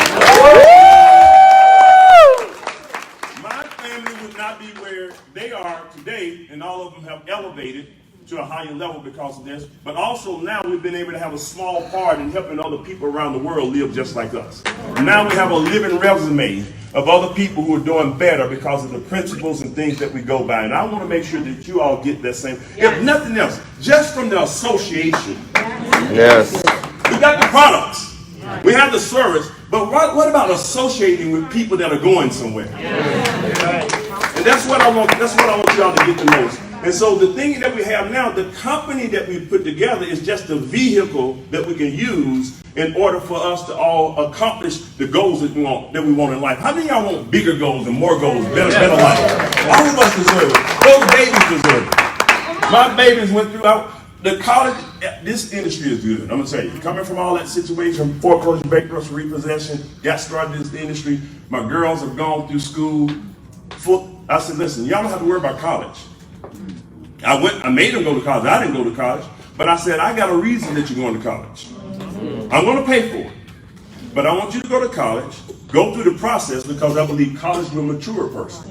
My family would not be where they are today, and all of them have elevated to a higher level because of this. But also now we've been able to have a small part in helping other people around the world live just like us. Now we have a living resume of other people who are doing better because of the principles and things that we go by. And I want to make sure that you all get that same. If nothing else, just from the association. Yes. We got the products. We have the service. But what about associating with people that are going somewhere? And that's what I want y'all to get the most. And so the thing that we have now, the company that we put together is just a vehicle that we can use in order for us to all accomplish the goals that we want in life. How many of y'all want bigger goals and more goals, better life? All of us deserve it. Those babies deserve it. My babies went through the college. This industry is good. I'm gonna tell you. Coming from all that situation, foreclosure, bankruptcy, repossession, got started in this industry. My girls have gone through school. I said, listen, y'all don't have to worry about college. I made them go to college. I didn't go to college, but I said, I got a reason that you're going to college. I'm going to pay for it, but I want you to go to college, go through the process, because I believe college will mature a person.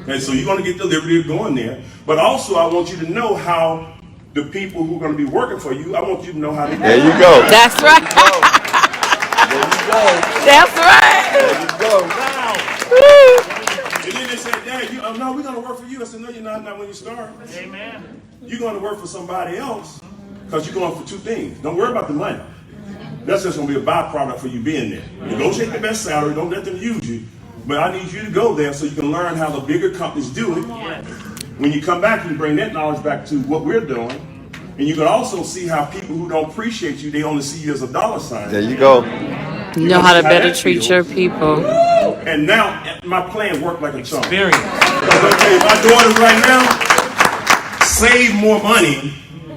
And so you're going to get the liberty of going there, but also I want you to know how the people who are going to be working for you, I want you to know how they do. There you go. That's right. There you go. That's right. There you go. And then they said, Dad, no, we're going to work for you. I said, no, you're not when you start. Amen. You're going to work for somebody else because you're going for two things. Don't worry about the money. That's just going to be a byproduct for you being there. Negotiate the best salary. Don't let them use you. But I need you to go there so you can learn how the bigger companies do it. When you come back, you bring that knowledge back to what we're doing. And you can also see how people who don't appreciate you, they only see you as a dollar sign. There you go. You know how to better treat your people. And now my plan worked like a charm. Because okay, my daughters right now save more money,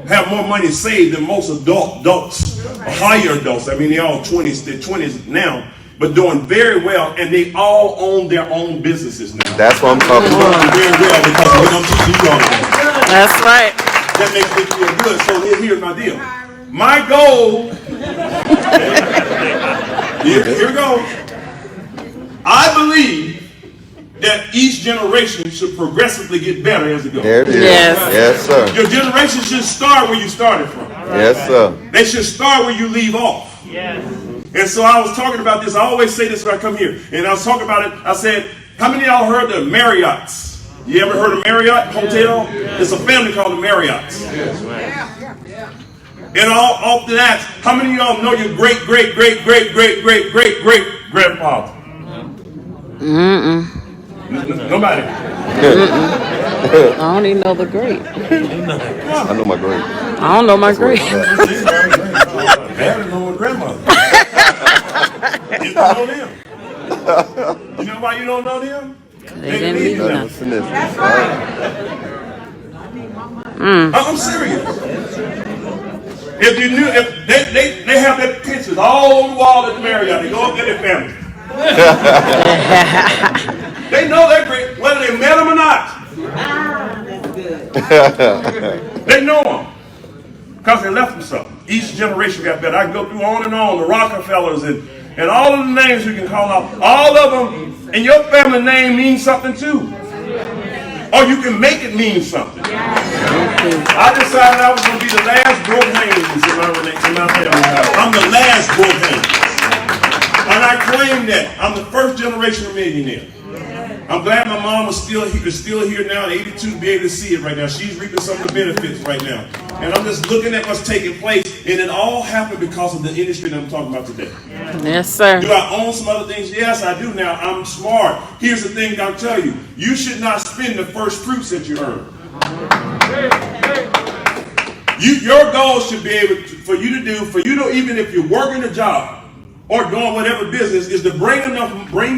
have more money saved than most adults, higher adults. I mean, they're all 20s, they're 20s now, but doing very well, and they all own their own businesses now. That's what I'm talking about. Very well because we don't teach you all that. That's right. That makes me feel good. So here's my deal. My goal. Here we go. I believe that each generation should progressively get better as it goes. There it is. Yes. Yes, sir. Your generation should start where you started from. Yes, sir. They should start where you leave off. Yes. And so I was talking about this. I always say this when I come here. And I was talking about it. I said, how many of y'all heard of Marriott's? You ever heard of Marriott Hotel? It's a family called the Marriotts. Yeah. And after that, how many of y'all know your great-great-great-great-great-great-great-grandfather? Nobody. I don't even know the great. I know my great. I don't know my great. I don't know my grandmother. You don't know them. You know why you don't know them? They didn't leave nothing. That's right. I'm serious. If you knew, if they have their pictures all over the wall at the Marriott, they go up there, their family. They know they're great, whether they met them or not. They know them because they left them something. Each generation got better. I can go through on and on. The Rockefellers and all of the names you can call out. All of them, and your family name means something too. Or you can make it mean something. I decided I was going to be the last broke Haynes in my family. I'm the last broke Haynes. And I claim that. I'm the first generation of millionaire. I'm glad my mom is still here now at 82 to be able to see it right now. She's reaping some of the benefits right now. And I'm just looking at what's taking place. And it all happened because of the industry that I'm talking about today. Yes, sir. Do I own some other things? Yes, I do now. I'm smart. Here's the thing I'll tell you. You should not spend the first fruits that you earn. Your goal should be able to, for you to, even if you're working a job or doing whatever business, is to bring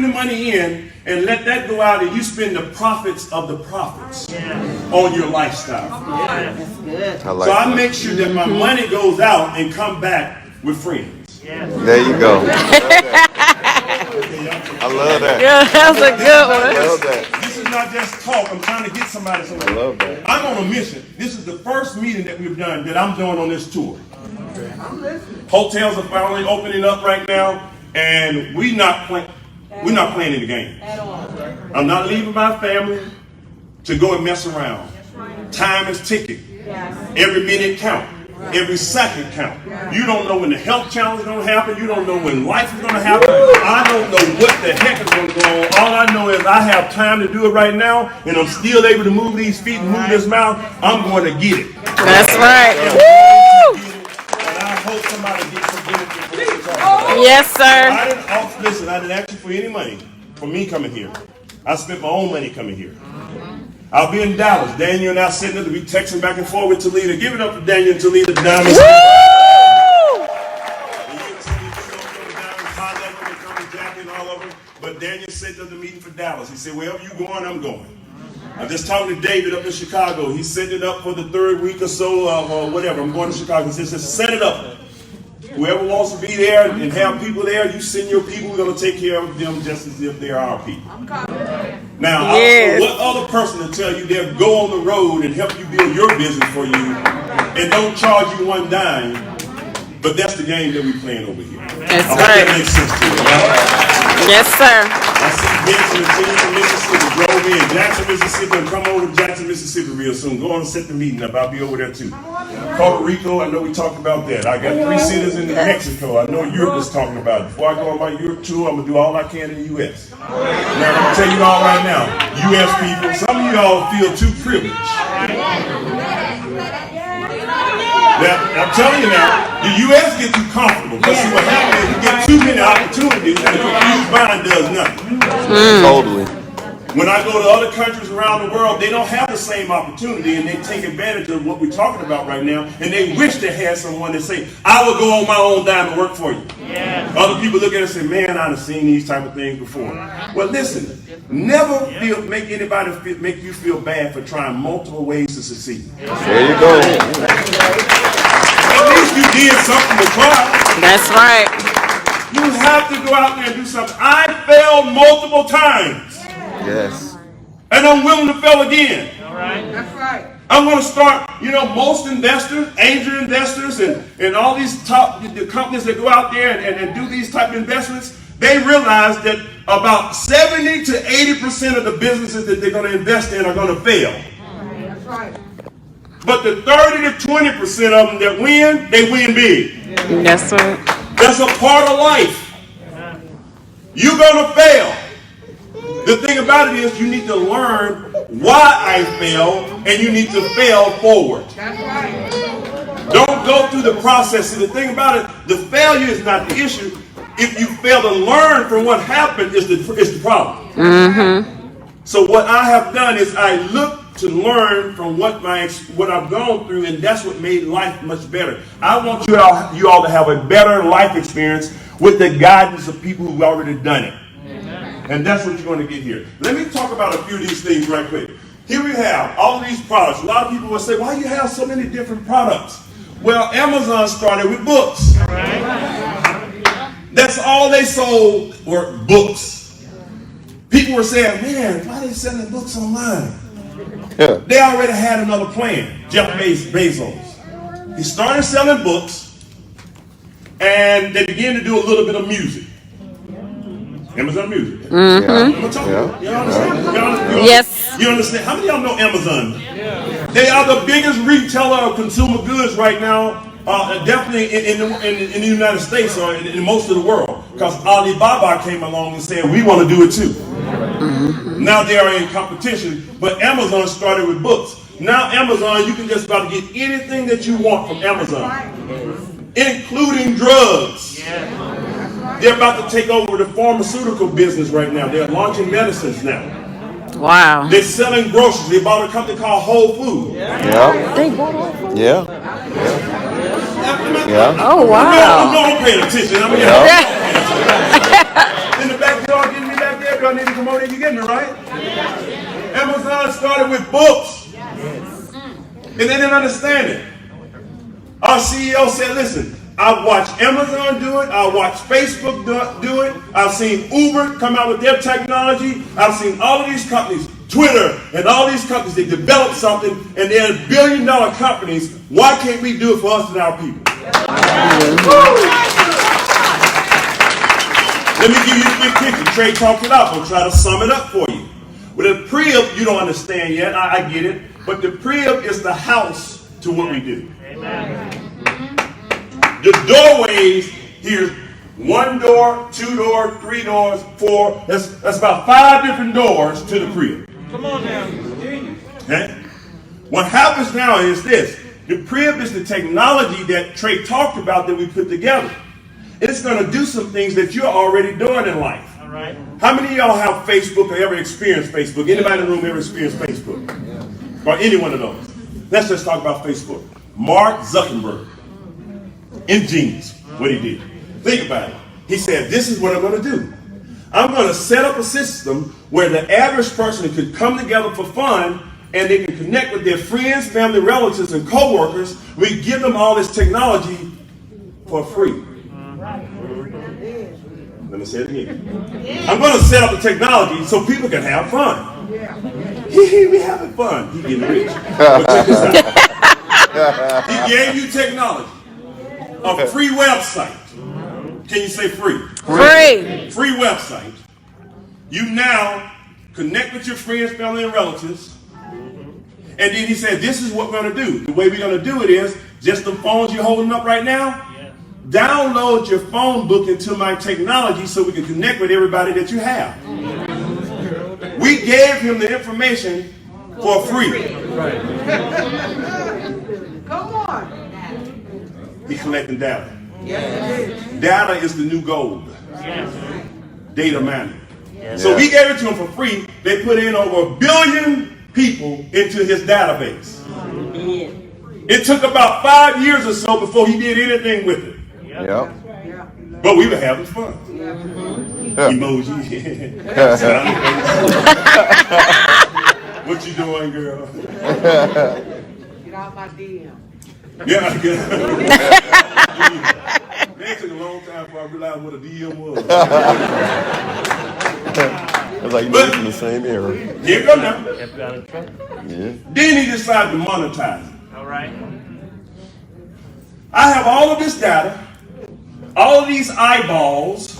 the money in and let that go out, and you spend the profits of the profits on your lifestyle. So I make sure that my money goes out and come back with friends. There you go. I love that. Yeah, that's a good I one. love that. This is not just talk. I'm trying to get somebody somewhere. I love that. I'm on a mission. This is the first meeting that we've done that I'm doing on this tour. Hotels are finally opening up right now, and we're not playing any game. I'm not leaving my family to go and mess around. Time is ticking. Every minute counts. Every second count. You don't know when the health challenge is going to happen. You don't know when life is going to happen. I don't know what the heck is going to go on. All I know is I have time to do it right now, and I'm still able to move these feet and move this mouth. I'm going to get it. That's right. Woo! And I hope somebody gets some benefit from this. Yes, sir. Listen, I didn't ask you for any money for me coming here. I spent my own money coming here. I'll be in Dallas. Daniel and I sitting there to be texting back and forth with Toledo. Give it up for Daniel and Toledo Diamonds. But Daniel said to the meeting for Dallas. He said, wherever you going, I'm going. I'm just talking to David up in Chicago. He's setting it up for the third week or so or whatever. I'm going to Chicago. He says, set it up. Whoever wants to be there and have people there, you send your people. We're going to take care of them just as if they're our people. Now, Yes. what other person will tell you they'll go on the road and help you build your business for you and don't charge you one dime? But that's the game that we're playing over here. That's I hope right. that makes sense to you, right? Yes, sir. I see Jackson and team from Mississippi drove in. Jackson, Mississippi, and come over to Jackson, Mississippi real soon. Go on and set the meeting up. I'll be over there too. Puerto Rico, I know we talked about that. I got 3 cities in Mexico. I know Europe is talking about it. Before I go on my Europe tour, I'm going to do all I can in the U.S. Now, I'm going to tell you all right now, U.S. people, some of y'all feel too privileged. Now, I'm telling you now, the U.S. get too comfortable. Because see what happens is you get too many opportunities and the confused mind does nothing. Totally. When I go to other countries around the world, they don't have the same opportunity and they take advantage of what we're talking about right now and they wish they had someone that say, I will go on my own dime and work for you. Yeah. Other people look at it and say, man, I've seen these type of things before. Well, listen, never make anybody make you feel bad for trying multiple ways to succeed. There you go. At least you did something to try. That's right. You have to go out there and do something. I failed multiple times. Yes. And I'm willing to fail again. All right. That's right. I'm going to start, most investors, angel investors, and all these the companies that go out there and do these type of investments, they realize that about 70 to 80% of the businesses that they're going to invest in are going to fail. That's right. But the 30 to 20% of them that win, they win big. That's right. That's a part of life. You're going to fail. The thing about it is you need to learn why I fail and you need to fail forward. That's right. Don't go through the process. See, the thing about it, the failure is not the issue. If you fail to learn from what happened is the problem. Mm-hmm. So what I have done is I look to learn from what I've gone through, and that's what made life much better. I want you all to have a better life experience with the guidance of people who've already done it. And that's what you're going to get here. Let me talk about a few of these things right quick. Here we have all of these products. A lot of people will say, why do you have so many different products? Well, Amazon started with books. That's all they sold were books. People were saying, man, why are they selling books online? Yeah. They already had another plan, Jeff Bezos. He started selling books, and they began to do a little bit of music. Amazon Music. Mm-hmm. You understand? Yes. You understand? How many of y'all know Amazon? Yeah. They are the biggest retailer of consumer goods right now, definitely in the United States or in most of the world. Because Alibaba came along and said, we want to do it too. Mm-hmm. Now they are in competition, but Amazon started with books. Now Amazon, you can just about get anything that you want from Amazon, including drugs. Yeah. They're about to take over the pharmaceutical business right now. They're launching medicines now. Wow. They're selling groceries. They bought a company called Whole Foods. Yeah. They bought Whole Foods? Yeah. Oh, wow. I'm not paying attention. I mean, in the backyard, getting me back there. Do I need to come over there? You getting me, right? Amazon started with books. And they didn't understand it. Our CEO said, listen, I've watched Amazon do it. I've watched Facebook do it. I've seen Uber come out with their technology. I've seen all of these companies, Twitter, and all these companies, they develop something, and they're billion-dollar companies. Why can't we do it for us and our people? Let me give you the big picture. Trey talked it up. I'll try to sum it up for you. With a Prius, you don't understand yet. I get it. But the Prius is the house to what we do. Amen. The doorways, here's 1 door, 2 doors, 3 doors, 4. That's about 5 different doors to the Prius. Come on now. Okay? What happens now is this. The Prius is the technology that Trey talked about that we put together. It's going to do some things that you're already doing in life. How many of y'all have Facebook or ever experienced Facebook? Anybody in the room ever experienced Facebook? Or any one of those? Let's just talk about Facebook. Mark Zuckerberg, ingenious, what he did. Think about it. He said, this is what I'm going to do. I'm going to set up a system where the average person could come together for fun and they can connect with their friends, family, relatives, and co-workers. We give them all this technology for free. Let me say it again. I'm going to set up the technology so people can have fun. We having fun. He getting rich. But check this out. He gave you technology. A free website. Can you say free? Free. Free website. You now connect with your friends, family, and relatives. And then he said, this is what we're going to do. The way we're going to do it is, just the phones you're holding up right now, download your phone book into my technology so we can connect with everybody that you have. We gave him the information for free. Come on. He's collecting data. Data is the new gold. Data mining. So we gave it to him for free. They put in over 1 billion people into his database. It took about 5 years or so before he did anything with it. Yep. But we were having fun. Emoji. What you doing, girl? Get out my DM. Yeah, I get it took a long time before I realized what a DM was. It's like you're in the same era. Here come now. Yeah. Then he decided to monetize it. All right. I have all of this data, all of these eyeballs.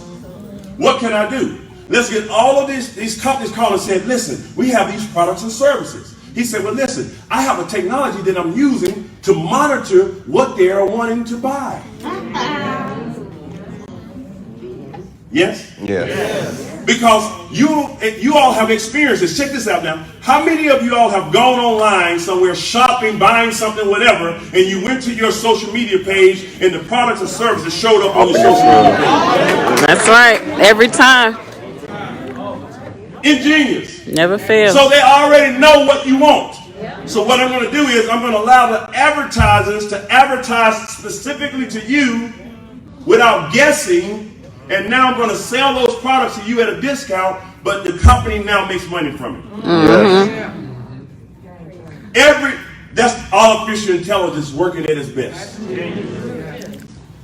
What can I do? Let's get all of these companies called and said, listen, we have these products and services. He said, well, listen, I have a technology that I'm using to monitor what they are wanting to buy. Yes? Yes. Because you all have experiences. Check this out now. How many of you all have gone online somewhere shopping, buying something, whatever, and you went to your social media page and the products and services showed up on your social media page? That's right. Every time. Ingenious. Never fails. So they already know what you want. So what I'm going to do is I'm going to allow the advertisers to advertise specifically to you without guessing. And now I'm going to sell those products to you at a discount, but the company now makes money from it. That's artificial intelligence working at its best.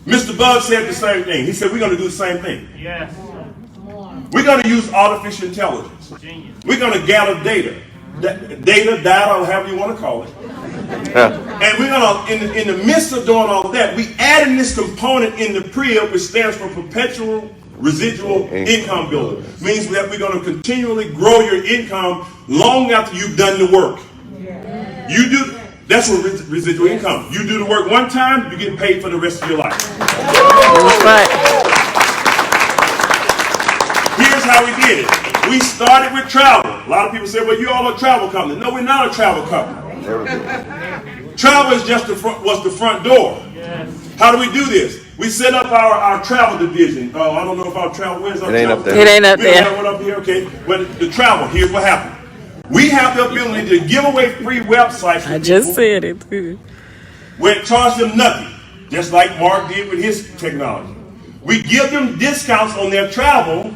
Mr. Bug said the same thing. He said we're going to do the same thing. Yes. We're going to use artificial intelligence. We're going to gather data, or however you want to call it. And we're going to, in the midst of doing all of that, we add in this component in the PRIA, which stands for Perpetual Residual Income Builder. Means that we're going to continually grow your income long after you've done the work. That's what residual income. You do the work one time, you get paid for the rest of your life. That's right. Here's how we did it. We started with travel. A lot of people say, well, you all are a travel company. No, we're not a travel company. Travel is just the front door. How do we do this? We set up our travel division. I don't know if our travel, where's our travel? It ain't up there. We don't have one up here, okay. But the travel, here's what happened. We have the ability to give away free websites for I just said it too. We charge them nothing, just like Mark did with his technology. We give them discounts on their travel.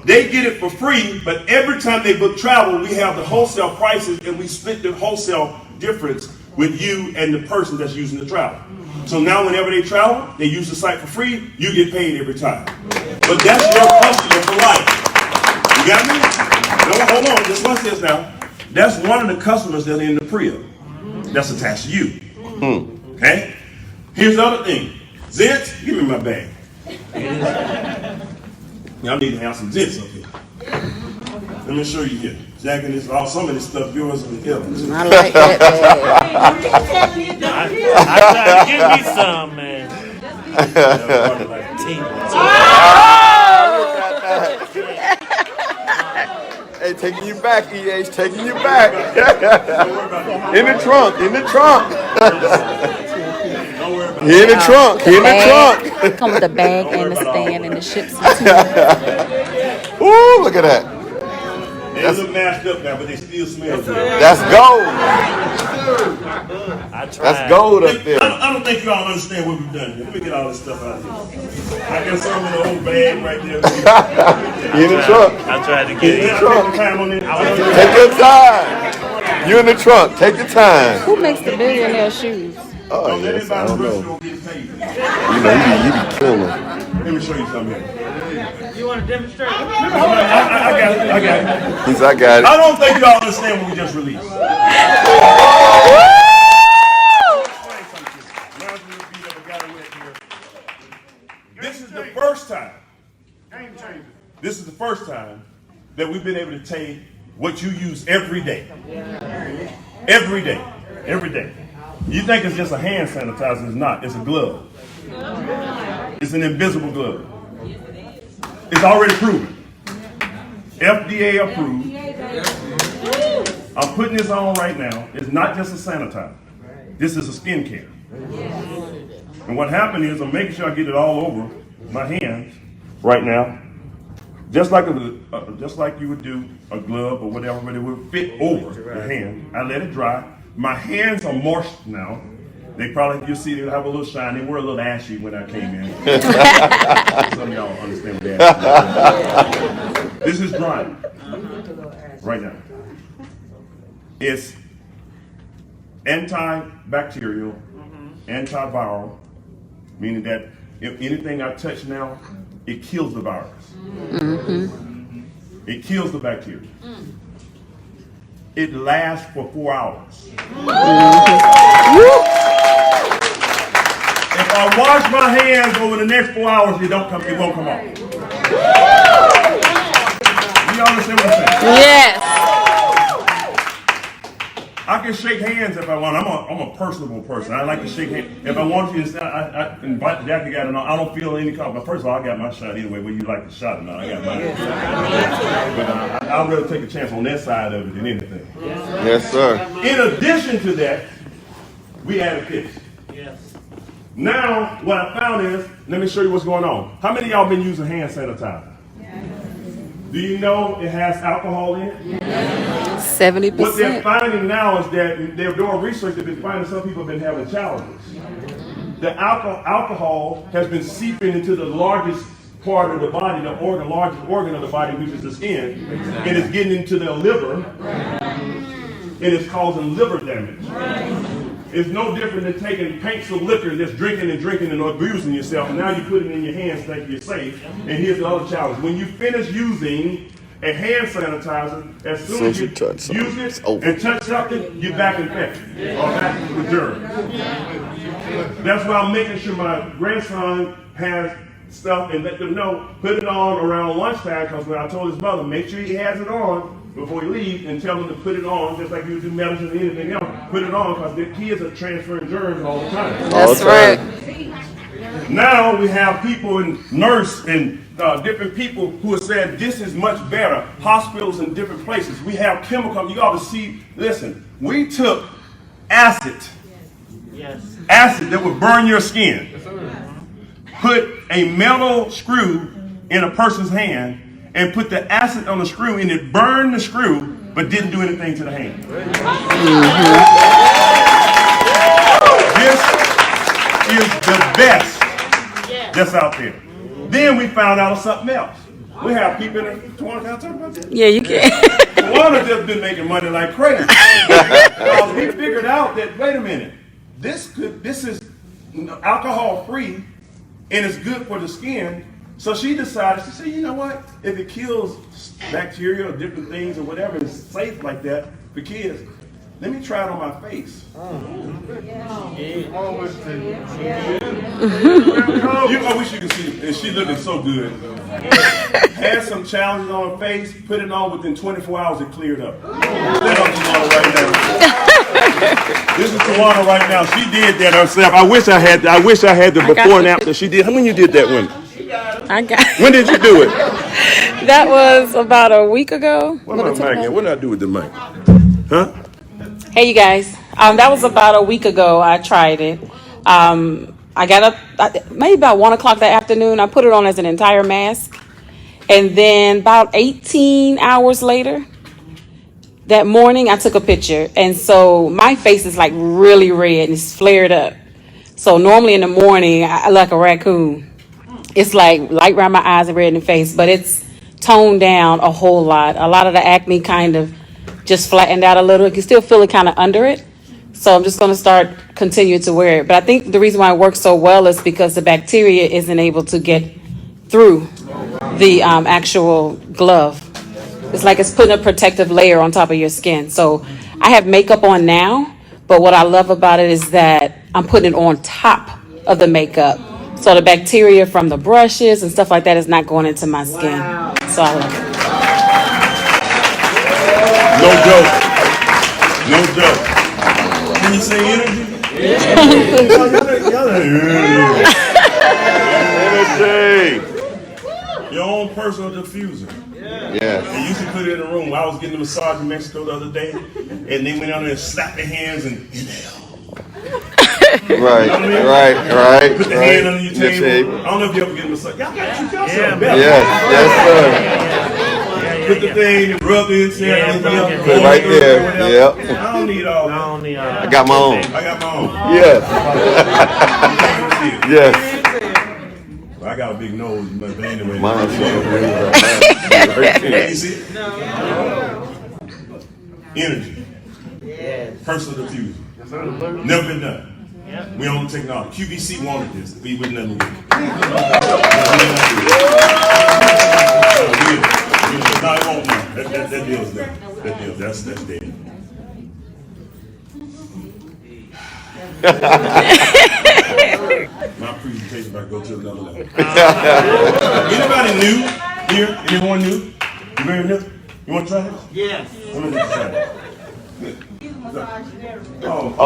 They get it for free, but every time they book travel, we have the wholesale prices and we split the wholesale difference with you and the person that's using the travel. So now whenever they travel, they use the site for free, you get paid every time. But that's your customer for life. You got me? No, hold on, just watch this now. That's one of the customers that's in the PRIA. That's attached to you. Okay? Here's the other thing. Zits, give me my bag. Y'all need to have some zits up here. Let me show you here. Jack and some of this stuff yours and the other. I like that I tried to give me some, man. Hey, taking you back, EA's taking you back. In the trunk. Don't worry about it. In the trunk. Come with the bag and the stand and the ships. Ooh, look at that. They look mashed up now, but they still smell good. That's gold. I tried. That's gold up there. I don't think you all understand what we've done here. Let me get all this stuff out of here. I got some in the old bag right there. You in the trunk. I tried to Yeah, get it. take the time on it. Take your time. You in the trunk. Take your time. Who makes the billionaire shoes? Oh, yes, I don't know. Don't get paid. You know, you be killing. Let me show you something here. You want to demonstrate? I got it. He said, I got it. I don't think you all understand what we just released. This is the first time. This is the first time that we've been able to take what you use every day. Every day. Every day. You think it's just a hand sanitizer. It's not. It's a glove. It's an invisible glove. It's already proven. FDA approved. I'm putting this on right now. It's not just a sanitizer. This is a skincare. And what happened is I'm making sure I get it all over my hands right now. Just like you would do a glove or whatever, but it would fit over your hand. I let it dry. My hands are moist now. They probably, you'll see, they have a little shine. They were a little ashy when I came in. Some of y'all understand what that is. This is drying right now. It's antibacterial, antiviral, meaning that if anything I touch now, it kills the virus. It kills the bacteria. It lasts for 4 hours. If I wash my hands over the next 4 hours, it won't come off. You understand what I'm saying? Yes. I can shake hands if I want. I'm a personable person. I like to shake hands. If I want you to, I invite Jackie got it on. I don't feel any call. But first of all, I got my shot anyway. Whether you like the shot or not, I got mine. But I'd rather take a chance on that side of it than anything. Yes, sir. In addition to that, we added this. Yes. Now, what I found is, let me show you what's going on. How many of y'all been using hand sanitizer? Do you know it has alcohol in it? 70%. What they're finding now is that they're doing research. They've been finding some people have been having challenges. The alcohol has been seeping into the largest part of the body, the largest organ of the body, which is the skin, and it's getting into their liver, and it's causing liver damage. It's no different than taking pints of liquor and just drinking and abusing yourself. And now you put it in your hands, think you're safe. And here's the other challenge. When you finish using a hand sanitizer, as soon as you use it and touch something, you're back infected or back with germs. That's why I'm making sure my grandson has stuff and let them know, put it on around lunchtime, because when I told his mother, make sure he has it on before you leave, and tell them to put it on, just like you would do medicine or anything else. Put it on, because the kids are transferring germs all the time. That's right. Now we have people and nurse and different people who have said this is much better. Hospitals in different places. We have chemical. You ought to see, listen, we took acid. Yes. Acid that would burn your skin. Put a metal screw in a person's hand and put the acid on the screw, and it burned the screw but didn't do anything to the hand. This is the best that's out there. Then we found out something else. We have people in the Tawana, can I talk about this? Yeah, you can. Tawana just been making money like crazy. Because we figured out that, wait a minute, this is alcohol free and it's good for the skin. So she decided, she said, you know what? If it kills bacteria or different things or whatever, it's safe like that for kids. Let me try it on my face. I wish you could see it. And she looking so good. Had some challenges on her face, put it on within 24 hours, it cleared up. Stand up, Tawana, right now. This is Tawana right now. She did that herself. I wish I had the before and after she did. How when you did that one? I got it. When did you do it? That was about a week ago. What about mic? What did I do with the mic? Huh? Hey, you guys. That was about a week ago. I tried it. I got up maybe about 1 o'clock that afternoon. I put it on as an entire mask. And then about 18 hours later, that morning, I took a picture. And so my face is like really red and it's flared up. So normally in the morning, I look like a raccoon. It's like light around my eyes and red in the face, but it's toned down a whole lot. A lot of the acne kind of just flattened out a little. You can still feel it kind of under it. So I'm just going to continue to wear it. But I think the reason why it works so well is because the bacteria isn't able to get through the actual glove. It's like it's putting a protective layer on top of your skin. So I have makeup on now, but what I love about it is that I'm putting it on top of the makeup. So the bacteria from the brushes and stuff like that is not going into my skin. Wow. So I love it. No joke. No joke. Can you say energy? Energy. Your own personal diffuser. Yes. They used to put it in the room. I was getting a massage in Mexico the other day, and they went down there and slapped their hands and inhale. Right. Put the hand under your table. I don't know if you ever get a massage. Y'all got you yourself better. Yes, sir. Put the thing and rub it in. Put it right there. Yep. I don't need all that. I got my own. Yes. Yes. I got a big nose, but anyway. Mine's you see it? Energy. Personal diffusion. Never been done. We own technology. QVC wanted this. We wouldn't let them do it. No, it won't now. That deal's done. That's dead. My presentation might go to another level. Anybody new here? Anyone new? You very new? You want to try this? Yes. Let me just try it. Oh.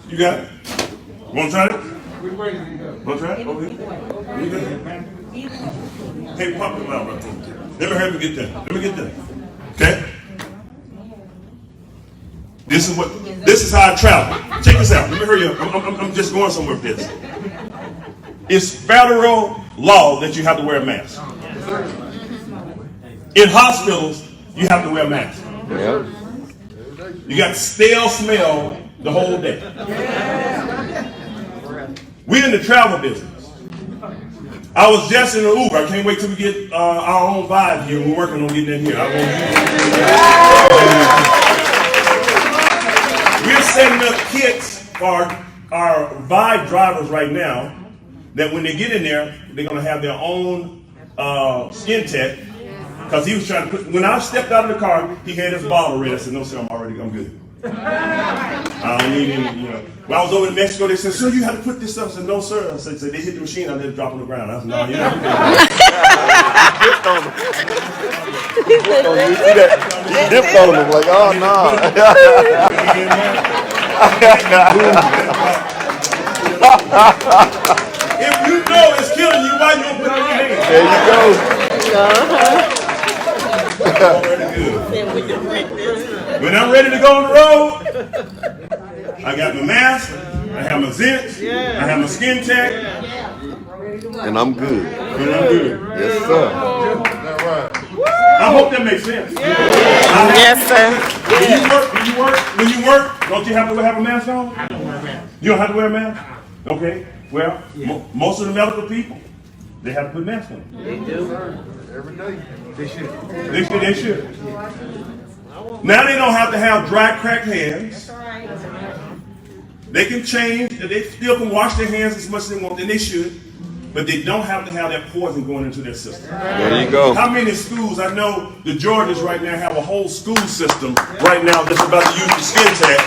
You got it? You want to try it? Want to try it? Okay. Hey, pop them out right there. Let me help you get there. Okay? This is how I travel. Check this out. Let me hurry up. I'm just going somewhere with this. It's federal law that you have to wear a mask. In hospitals, you have to wear a mask. Yep. You got stale smell the whole day. We're in the travel business. I was just in an Uber. I can't wait till we get our own vibe here. We're working on getting in here. We're setting up kits for our Vibe drivers right now that when they get in there, they're going to have their own skin tech. Because he was trying to when I stepped out of the car, he had his bottle ready. I said, no, sir, I'm good. I don't need any, When I was over in Mexico, they said, sir, you have to put this up. I said, no, sir. I said, they hit the machine, I let it drop on the ground. I said, no, you don't. You see that? He dipped on him. I'm like, oh, no. If you know it's killing you, why you don't put it on your hand? There you go. When I'm ready to go on the road, I got my mask, I have my zips, I have my skin tech, and I'm good. Yes, sir. I hope that makes sense. Yes, sir. When you work, don't you have to have a mask on? I don't wear a mask. You don't have to wear a mask? Okay. Well, most of the medical people, they have to put masks on. They do. Every day. They should. They should. Now they don't have to have dry, cracked hands. They can change, they still can wash their hands as much as they want, and they should, but they don't have to have that poison going into their system. There you go. How many schools, I know the Georgias right now have a whole school system right now that's about to use the skin tech.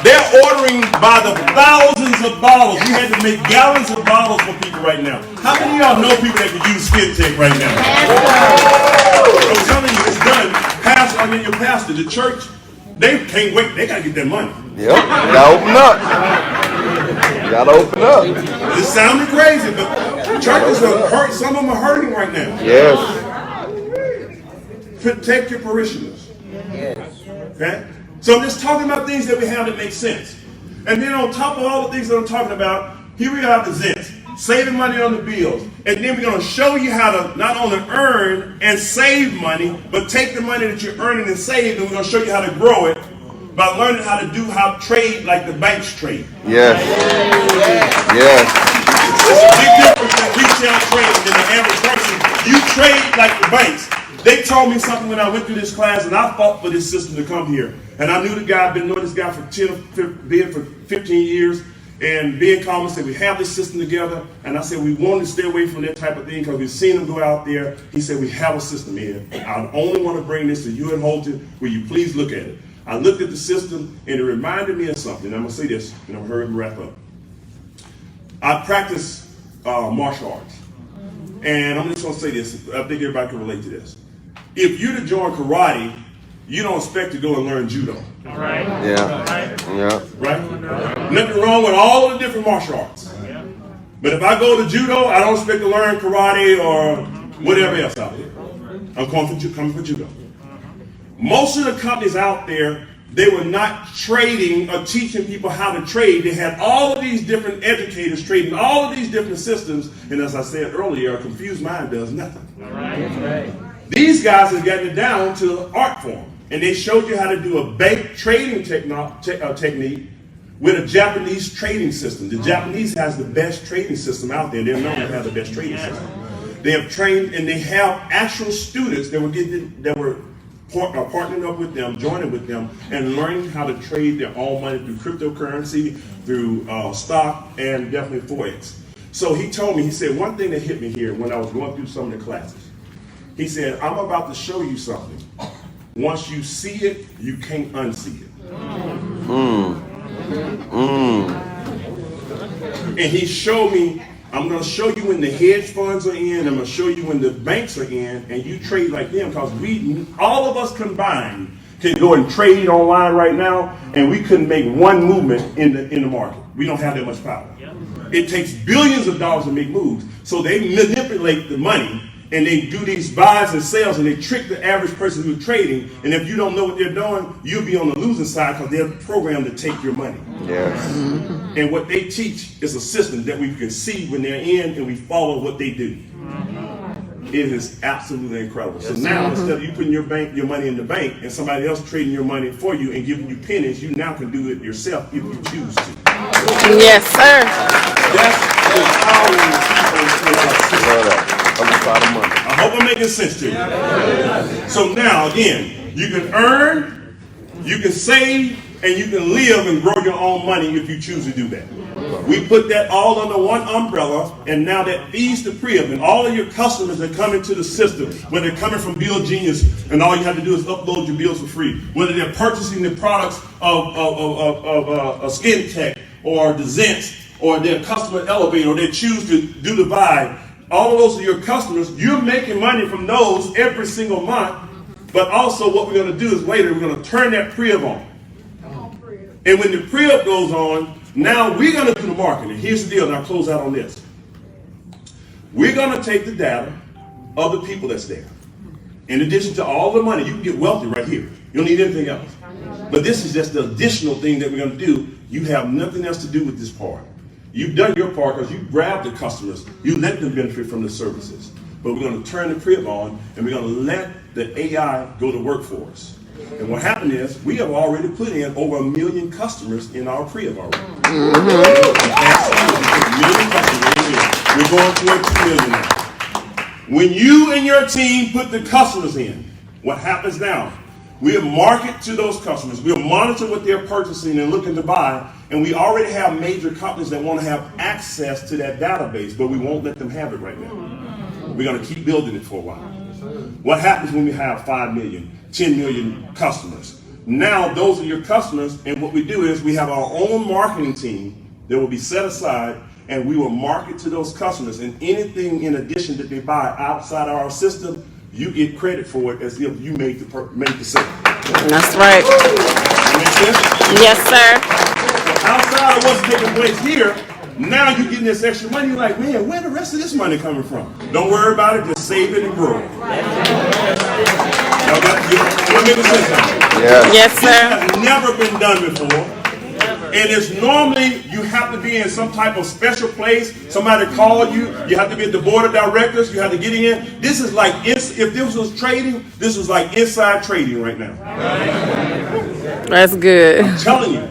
They're ordering by the thousands of bottles. We had to make gallons of bottles for people right now. How many of y'all know people that can use skin tech right now? I'm telling you, it's done. Pastor, your pastor, the church, they can't wait. They got to get their money. Yep. Gotta open up. Gotta open up. It sounded crazy, but churches are hurt. Some of them are hurting right now. Yes. Protect your parishioners. Okay? So I'm just talking about things that we have that make sense. And then on top of all the things that I'm talking about, here we have the Zents, saving money on the bills. And then we're going to show you how to not only earn and save money, but take the money that you're earning and save, and we're going to show you how to grow it by learning how to trade like the banks trade. Yes. Yes. It's a big difference in retail trading than the average person. You trade like the banks. They told me something when I went through this class, and I fought for this system to come here. And I knew the guy, I've been knowing this guy for 15 years. And Ben called me and said, we have this system together. And I said, we want to stay away from that type of thing because we've seen them go out there. He said, we have a system here. I only want to bring this to you and Holton. Will you please look at it? I looked at the system, and it reminded me of something. I'm going to say this, and I'm going to wrap up. I practice martial arts. And I'm just going to say this. I think everybody can relate to this. If you to join karate, you don't expect to go and learn judo. All right. Yeah. Yeah. Right? Nothing wrong with all of the different martial arts. But if I go to judo, I don't expect to learn karate or whatever else out there. I'm coming for judo. Most of the companies out there, they were not trading or teaching people how to trade. They had all of these different educators trading all of these different systems. And as I said earlier, a confused mind does nothing. All right. These guys have gotten it down to art form. And they showed you how to do a bank trading technique with a Japanese trading system. The Japanese has the best trading system out there. They're known to have the best trading system. They have trained, and they have actual students that were partnering up with them, joining with them, and learning how to trade their own money through cryptocurrency, through stock, and definitely Forex. So he told me, he said, one thing that hit me here when I was going through some of the classes. He said, I'm about to show you something. Once you see it, you can't unsee it. And he showed me, I'm going to show you when the hedge funds are in, I'm going to show you when the banks are in, and you trade like them, because all of us combined can go and trade online right now, and we couldn't make one movement in the market. We don't have that much power. It takes billions of dollars to make moves. So they manipulate the money, and they do these buys and sells, and they trick the average person who's trading. And if you don't know what they're doing, you'll be on the losing side because they're programmed to take your money. Yes. And what they teach is a system that we can see when they're in, and we follow what they do. It is absolutely incredible. So now, instead of you putting your money in the bank and somebody else trading your money for you and giving you pennies, you now can do it yourself if you choose to. Yes, sir. That's the power of the I'm proud of money. I hope I'm making sense to you. So now, again, you can earn, you can save, and you can live and grow your own money if you choose to do that. We put that all under one umbrella, and now that feeds the pre-op, and all of your customers that come into the system, whether they're coming from Bill Genius, and all you have to do is upload your bills for free, whether they're purchasing the products of Skin Tech or the Zents, or their customer elevator, or they choose to do the buy. All of those are your customers. You're making money from those every single month. But also what we're going to do is later we're going to turn that pre-op on. And when the pre-op goes on, now we're going to do the marketing. Here's the deal, and I'll close out on this. We're going to take the data of the people that's there. In addition to all the money, you can get wealthy right here. You don't need anything else. But this is just the additional thing that we're going to do. You have nothing else to do with this part. You've done your part because you grabbed the customers. You let them benefit from the services. But we're going to turn the crib on, and we're going to let the AI go to work for us. And what happened is we have already put in over 1 million customers in our crib already. We're going towards 2 million now. When you and your team put the customers in, what happens now? We'll market to those customers. We'll monitor what they're purchasing and looking to buy. And we already have major companies that want to have access to that database, but we won't let them have it right now. We're going to keep building it for a while. What happens when we have 5 million, 10 million customers? Now those are your customers, and what we do is we have our own marketing team that will be set aside, and we will market to those customers. And anything in addition that they buy outside our system, you get credit for it as if you made the sale. That's right. Make sense? Yes, sir. So outside of what's taking place here, now you're getting this extra money. You're like, man, where the rest of this money coming from? Don't worry about it. Just save it and grow it. Y'all got making sense now? Yes, sir. This has never been done before. And it's normally you have to be in some type of special place. Somebody called you. You have to be at the board of directors. You have to get in. This is like, if this was trading, this was like inside trading right now. That's good. I'm telling you,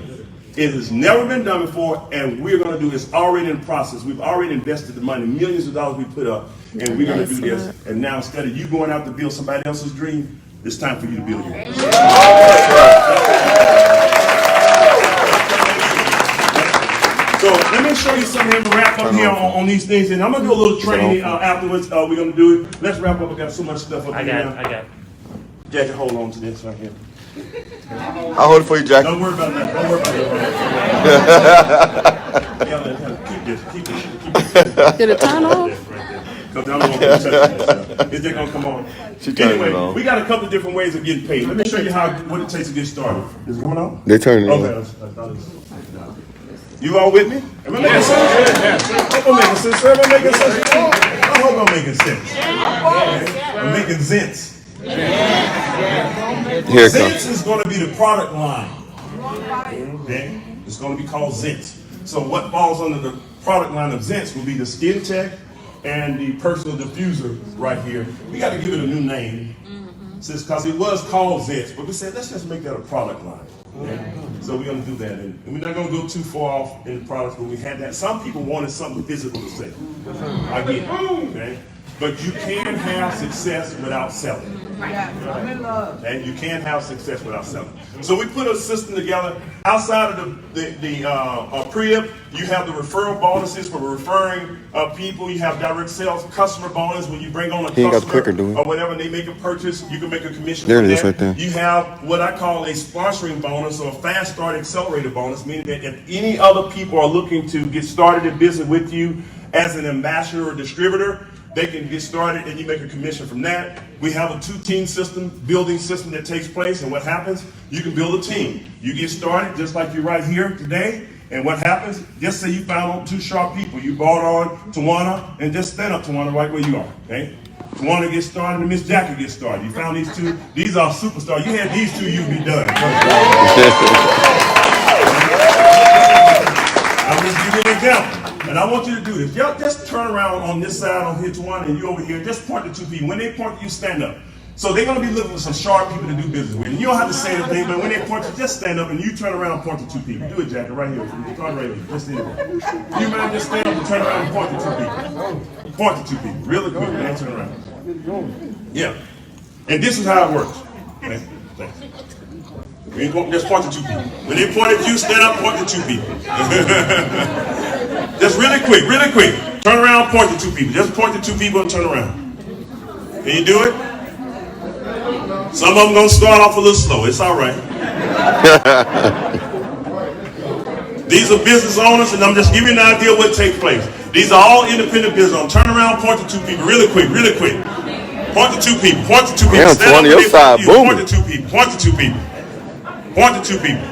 it has never been done before, and we're going to do this already in process. We've already invested the money, millions of dollars we put up, and we're going to do this. And now instead of you going out to build somebody else's dream, it's time for you to build yours. So let me show you something to wrap up here on these things, and I'm gonna do a little training afterwards. We're gonna do it. Let's wrap up. I got so much stuff up here. I got it. Jackie, hold on to this right here. I'll hold it for you, Jackie. Don't worry about that. Don't worry about that. Keep this. Did it turn off? Because I don't want to touch this. Is that gonna come on? Anyway, we got a couple of different ways of getting paid. Let me show you what it takes to get started. Is it going on? They turn it on. Okay. You all with me? Am I making sense? Hope I'm making sense. Am I making sense? I hope I'm making sense. I'm making sense. Here it Zents comes. is going to be the product line. Okay? It's going to be called Zents. So what falls under the product line of Zents will be the Skin Tech and the personal diffuser right here. We got to give it a new name, because it was called Zents, but we said let's just make that a product line. Okay? So we're going to do that, and we're not going to go too far off in the products, but we had that. Some people wanted something physical to say. I get it. Okay? But you can have success without selling. And you can't have success without selling. So we put a system together. Outside of the pre-op, you have the referral bonuses for referring people. You have direct sales customer bonus when you bring on a customer or whatever, and they make a purchase, you can make a commission. There it is right there. You have what I call a sponsoring bonus or a fast start accelerator bonus, meaning that if any other people are looking to get started in business with you as an ambassador or distributor, they can get started and you make a commission from that. We have a 2-team system, building system that takes place, and what happens? You can build a team. You get started just like you're right here today, and what happens? Just say you found 2 sharp people. You brought on Tawana, and just stand up, Tawana, right where you are, okay? Tawana gets started and Miss Jackie gets started. You found these 2. These are superstars. You had these 2, you'd be done. I'll just give you an example. And I want you to do this. Y'all just turn around on this side on here, Tawana, and you over here. Just point to 2 people. When they point to you, stand up. So they're going to be looking for some sharp people to do business with. And you don't have to say anything, but when they point to you, just stand up and you turn around and point to 2 people. Do it, Jackie, right here. Start right here. Just here. You mind just stand up and turn around and point to 2 people. Point to 2 people. Really quick, man. Turn around. Yeah. And this is how it works. Okay? Thanks. Just point to 2 people. When they point at you, stand up, point to 2 people. Just really quick, really quick. Turn around, point to 2 people. Just point to 2 people and turn around. Can you do it? Some of them gonna start off a little slow. It's all right. These are business owners, and I'm just giving you an idea of what takes place. These are all independent business owners. Turn around, point to 2 people, really quick, really quick. Point to 2 people. Point to 2 people. Stand up, your side, point to 2 people. Point to 2 people. Point to 2 people.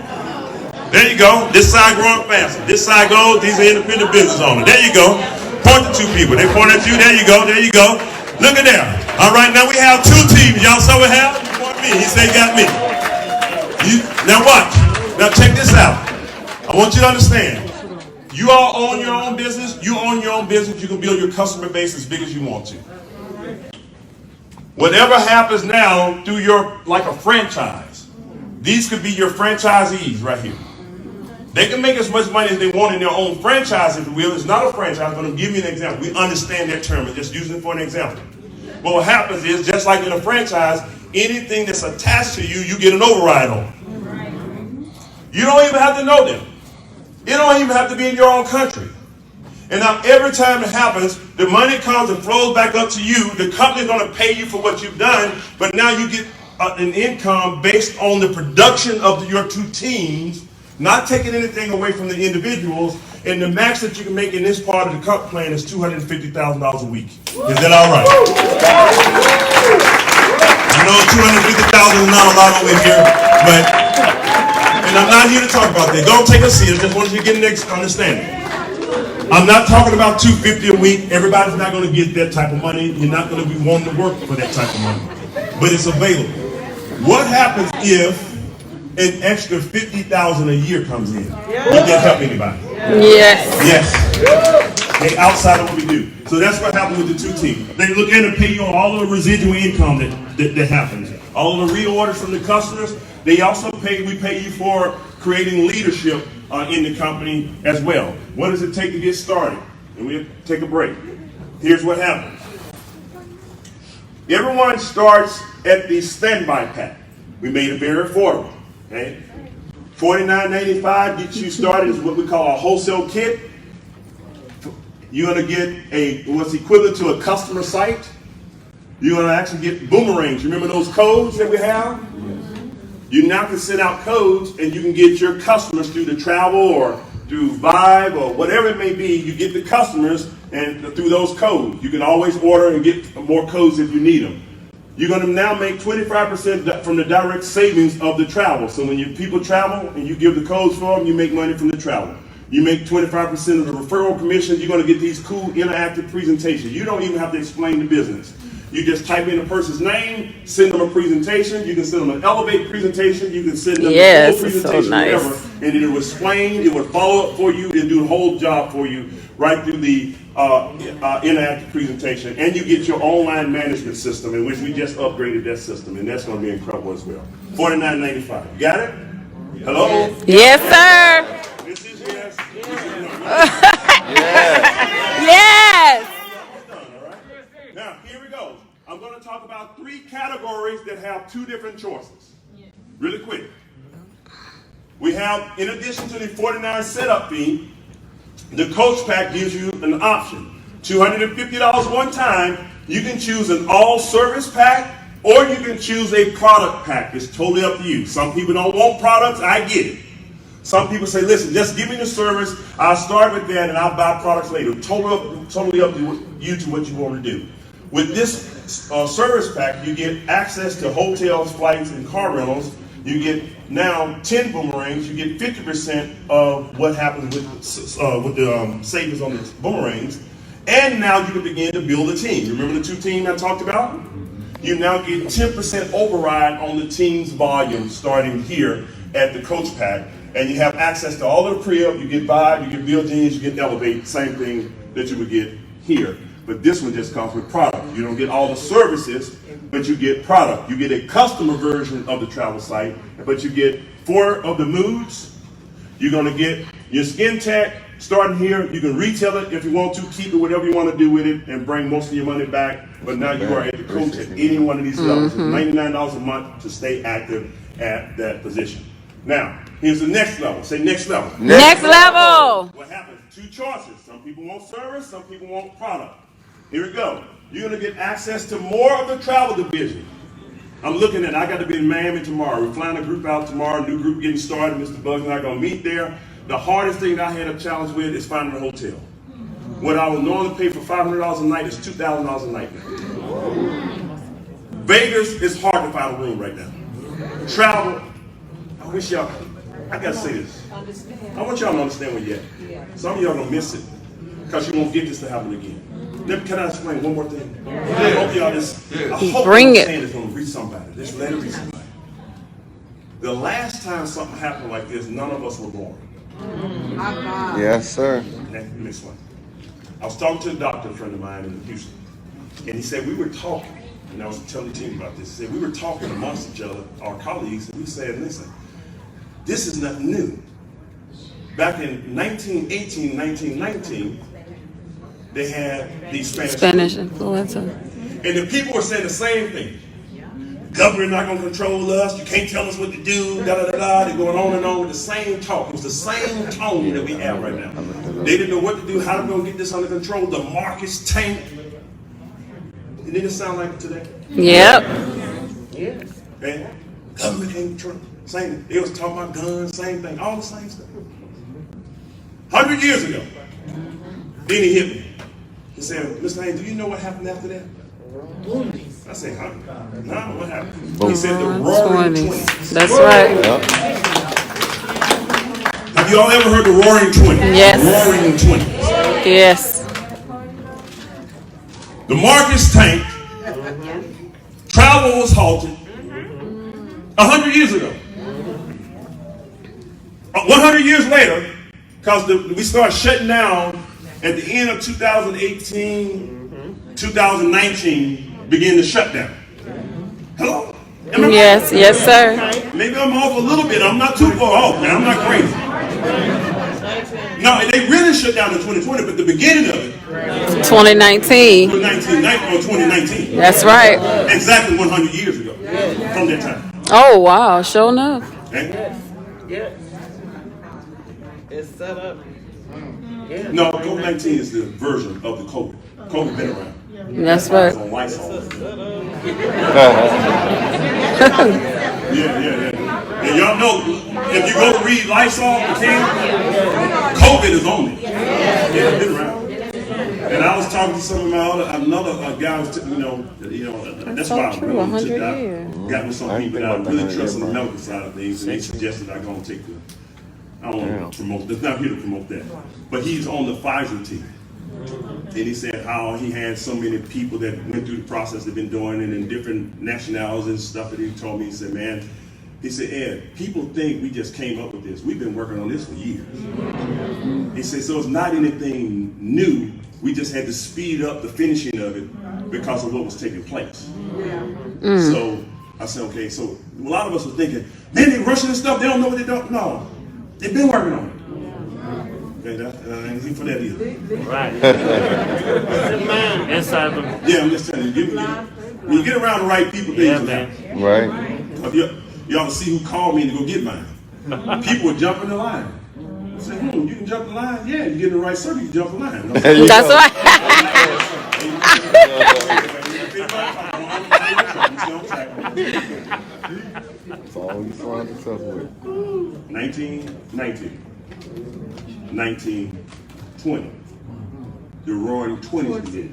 There you go. This side growing faster. This side goes. These are independent business owners. There you go. Point to 2 people. They point at you. There you go. There you go. Look at there. All right. Now we have 2 teams. Y'all saw what happened? You point me. He said, "Got me." Now watch. Now check this out. I want you to understand. You all own your own business. You own your own business. You can build your customer base as big as you want to. Whatever happens now through like a franchise, these could be your franchisees right here. They can make as much money as they want in their own franchise, if you will. It's not a franchise, but I'm giving you an example. We understand that term and just using it for an example. But what happens is, just like in a franchise, anything that's attached to you, you get an override on. You don't even have to know them. You don't even have to be in your own country. And now every time it happens, the money comes and flows back up to you. The company's going to pay you for what you've done, but now you get an income based on the production of your 2 teams, not taking anything away from the individuals. And the max that you can make in this part of the comp plan is $250,000 a week. Is that all right? I know $250,000 is not a lot over here, but, and I'm not here to talk about that. Don't take a seat. I just want you to get an understanding. I'm not talking about $250 a week. Everybody's not going to get that type of money. You're not going to be wanting to work for that type of money. But it's available. What happens if an extra $50,000 a year comes in. Would that help anybody? Yes. Yes. Okay, outside of what we do. So that's what happened with the two teams. They look in and pay you on all of the residual income that happens. All of the reorders from the customers. They also we pay you for creating leadership in the company as well. What does it take to get started? And we'll take a break. Here's what happens. Everyone starts at the standby pack. We made it very affordable. Okay? $49.95 gets you started is what we call a wholesale kit. You're going to get what's equivalent to a customer site. You're going to actually get boomerangs. Remember those codes that we have? You now can send out codes and you can get your customers through the travel or through Vibe or whatever it may be. You get the customers and through those codes. You can always order and get more codes if you need them. You're going to now make 25% from the direct savings of the travel. So when your people travel and you give the codes for them, you make money from the travel. You make 25% of the referral commission. You're going to get these cool interactive presentations. You don't even have to explain the business. You just type in a person's name, send them a presentation. You can send them an Elevate presentation. You can send them a full presentation, so nice. whatever. And it will explain, it will follow up for you, and do the whole job for you right through the interactive presentation. And you get your online management system, in which we just upgraded that system. And that's going to be incredible as well. $49.95. You got it? Hello? Yes, sir. This is yes. Yes. Now, here we go. I'm going to talk about 3 categories that have 2 different choices. Really quick. We have, in addition to the $49 setup fee, the Coach Pack gives you an option. $250 one time. You can choose an all-service pack, or you can choose a product pack. It's totally up to you. Some people don't want products. I get it. Some people say, listen, just give me the service. I'll start with that, and I'll buy products later. Totally up to you to what you want to do. With this service pack, you get access to hotels, flights, and car rentals. You get now 10 boomerangs. You get 50% of what happens with the savings on the boomerangs. And now you can begin to build a team. Remember the 2 teams I talked about? You now get 10% override on the team's volume starting here at the Coach Pack. And you have access to all the pre-up. You get Vibe, you get built-ins, you get Elevate, same thing that you would get here. But this one just comes with product. You don't get all the services, but you get product. You get a customer version of the travel site, but you get 4 of the moods. You're going to get your skin tech starting here. You can retail it if you want to, keep it, whatever you want to do with it, and bring most of your money back. But now you are at the Coach at any one of these levels. It's $99 a month to stay active at that position. Now, here's the next level. Say next level. Next level. What happens? 2 choices. Some people want service, some people want product. Here we go. You're going to get access to more of the travel division. I'm looking at, I got to be in Miami tomorrow. We're flying a group out tomorrow, new group getting started. Mr. Bugs and I are going to meet there. The hardest thing that I had a challenge with is finding a hotel. What I would normally pay for $500 a night is $2,000 a night now. Vegas is hard to find a room right now. Travel, I wish y'all, I got to say this. I want y'all to understand where you're at. Some of y'all going to miss it because you won't get this to happen again. Can I explain one more thing? I hope y'all I hope Bring it. It's going to reach somebody. Just let it reach somebody. The last time something happened like this, none of us were born. Yes, sir. Okay, next one. I was talking to a doctor friend of mine in Houston, and he said we were talking, and I was telling the team about this. He said we were talking amongst each other, our colleagues, and we said, listen, this is nothing new. Back in 1918, 1919, they had the Spanish influenza. And the people were saying the same thing. The government not going to control us. You can't tell us what to do. Da da da da. They're going on and on with the same talk. It was the same tone that we have right now. They didn't know what to do. How to go get this under control. The markets tanked. It didn't sound like it today. Yep. Okay? Government can't control. Same thing. They was talking about guns. Same thing. All the same stuff. 100 years ago. Then he hit me. He said, Mr. Haynes, do you know what happened after that? I said, huh? No, what happened? He said the Roaring 20s. That's right. Yep. Have you all ever heard the Roaring 20s? Yes. Roaring 20s. Yes. The markets tanked. Travel was halted 100 years ago. 100 years later, because we started shutting down at the end of 2018, 2019, began the shutdown. Hello? Am I right? Yes, yes, sir. Maybe I'm off a little bit. I'm not too far off, man. I'm not crazy. No, they really shut down in 2020, but the beginning of it, 2019. 2019. That's right. Exactly 100 years ago from that time. Oh, wow. Sure enough. Okay? Yes. It's set up. No, COVID-19 is the version of the COVID. COVID been around. That's right. It's on Lysol. Yeah. And y'all know, if you go read Lysol, COVID is on it. Yeah, it's been around. And I was talking to some of my another guy was, that's why I got with some people that I really trust on the medical side of things, and they suggested I go and take the. I don't want to promote. That's not here to promote that, but he's on the Pfizer team. And he said how he had so many people that went through the process they've been doing it in different nationalities and stuff that he told me. He said, man, he said, Ed, people think we just came up with this. We've been working on this for years. He said, so it's not anything new. We just had to speed up the finishing of it because of what was taking place. So I said, okay, so a lot of us are thinking, man, they're rushing this stuff. They don't know what they don't know. They've been working on it. Okay, that ain't for that either. Right. Inside them. Yeah, I'm just telling you. When you get around the right people, things will happen. Right. You ought to see who called me to go get mine. People would jump in the line. I said, you can jump the line? Yeah, you get in the right circle, you can jump the line. That's right. That's all you find yourself with. 1919. 1920. The roaring 20s began.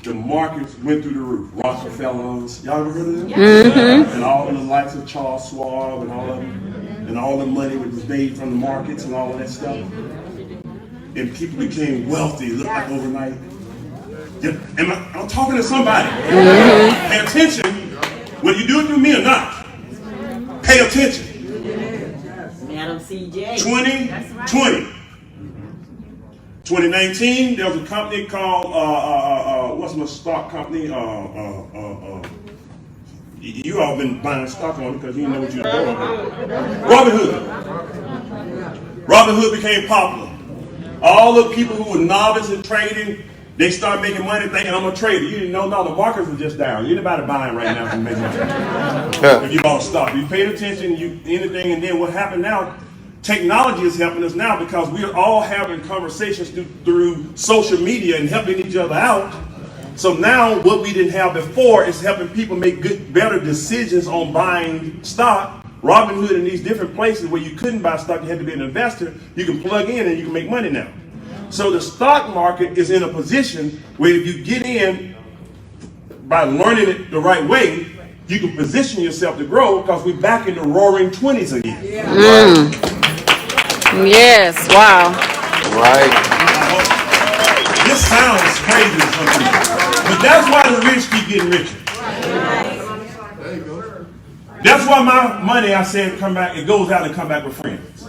The markets went through the roof. Rockefellers, y'all ever heard of them? And all of the likes of Charles Schwab and all of them, and all the money that was made from the markets and all of that stuff. And people became wealthy, looked like overnight. Yeah, I'm talking to somebody. Pay attention, whether you do it through me or not. Pay attention. Madam CJ. 2020. 2019, there was a company called, what's my stock company? You all been buying stock on it because you know what you're doing. Robin Hood became popular. All the people who were novice in trading, they started making money thinking, I'm a trader. You didn't know, no, the markets are just down. Anybody buying right now can make money. If you bought a stock, you paid attention, anything, and then what happened now, technology is helping us now because we are all having conversations through social media and helping each other out. So now what we didn't have before is helping people make better decisions on buying stock. Robinhood and these different places where you couldn't buy stock, you had to be an investor, you can plug in and you can make money now. So the stock market is in a position where if you get in by learning it the right way, you can position yourself to grow because we're back in the roaring 20s again. Yes, wow. Right. This sounds crazy to some people, but that's why the rich keep getting richer. That's why my money, I said, come back. It goes out and come back with friends,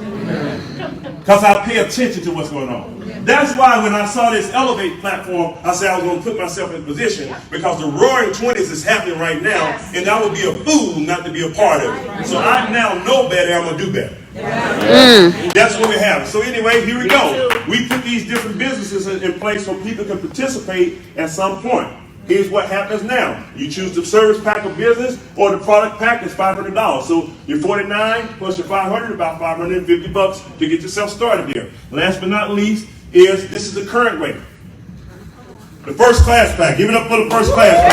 because I pay attention to what's going on. That's why when I saw this Elevate platform, I said I was going to put myself in position because the roaring 20s is happening right now, and I would be a fool not to be a part of it. So I now know better. I'm going to do better. That's what we have. So anyway, here we go. We put these different businesses in place so people can participate at some point. Here's what happens now. You choose the service pack of business or the product pack is $500. So you're 49 plus your 500, about $550 to get yourself started here. Last but not least is this is the current rate. The first class pack. Give it up for the first class pack.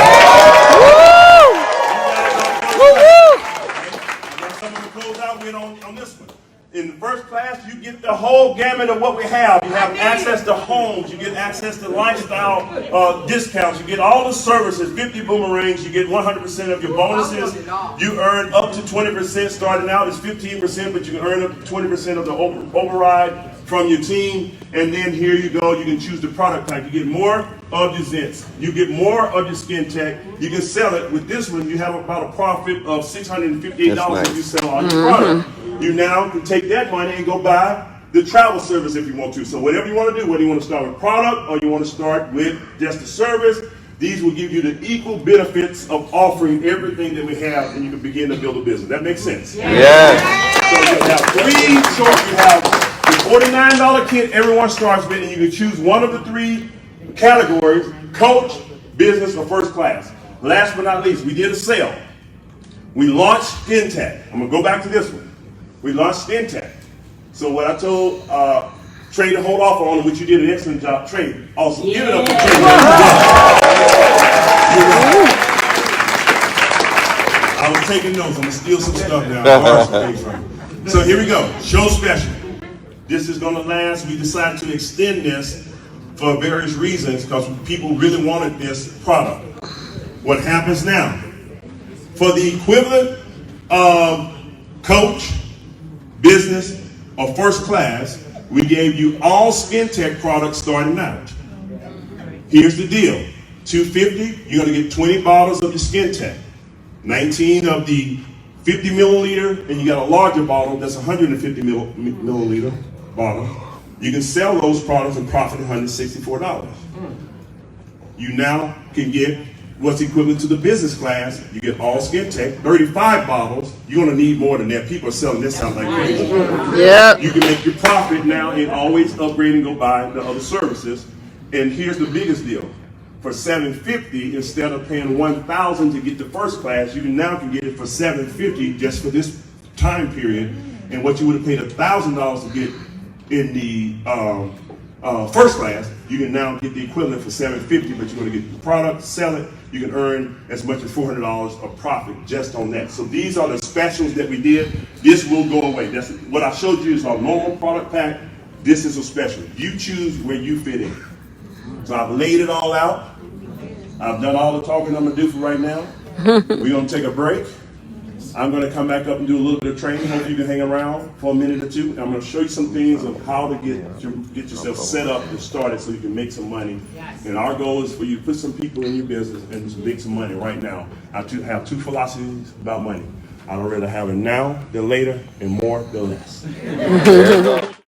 Some of the close out went on this one. In the first class, you get the whole gamut of what we have. You have access to homes. You get access to lifestyle discounts. You get all the services, 50 boomerangs. You get 100% of your bonuses. You earn up to 20%. Starting out is 15%, but you can earn up to 20% of the override from your team. And then here you go. You can choose the product type. You get more of your Zents. You get more of your Skin Tech. You can sell it. With this one, you have about a profit of $658 if you sell all your product. you now can take that money and go buy the travel service if you want to. So whatever you want to do, whether you want to start with product or you want to start with just the service, these will give you the equal benefits of offering everything that we have, and you can begin to build a business. That makes sense? Yes. So you have three choices. You have the $49 kit everyone starts with, and you can choose one of the three categories: coach, business, or first class. Last but not least, we did a sale. We launched SkinTech. I'm going to go back to this one. We launched SkinTech. So what I told Trey to hold off on, which you did an excellent job. Trey, also give it up for Trey. I was taking notes. I'm going to steal some stuff now. So here we go. Show special. This is going to last. We decided to extend this for various reasons because people really wanted this product. What happens now? For the equivalent of coach, business, or first class, we gave you all SkinTech products starting out. Here's the deal. $250, you're going to get 20 bottles of your SkinTech. 19 of the 50 milliliter, and you got a larger bottle that's 150 milliliter bottle. You can sell those products and profit $164. You now can get what's equivalent to the business class. You get all SkinTech, 35 bottles. You're going to need more than that. People are selling this out like crazy. Yep. You can make your profit now and always upgrade and go buy the other services. And here's the biggest deal. For $750, instead of paying $1,000 to get the first class, you now can get it for $750 just for this time period. And what you would have paid $1,000 to get in the first class, you can now get the equivalent for $750, but you're going to get the product, sell it. You can earn as much as $400 of profit just on that. So these are the specials that we did. This will go away. That's what I showed you is our normal product pack. This is a special. You choose where you fit in. So I've laid it all out. I've done all the talking I'm going to do for right now. We're going to take a break. I'm going to come back up and do a little bit of training. Hope you can hang around for a minute or two. And I'm going to show you some things of how to get yourself set up and started so you can make some money. And our goal is for you to put some people in your business and just make some money right now. I have two philosophies about money. I don't rather have it now than later and more than less.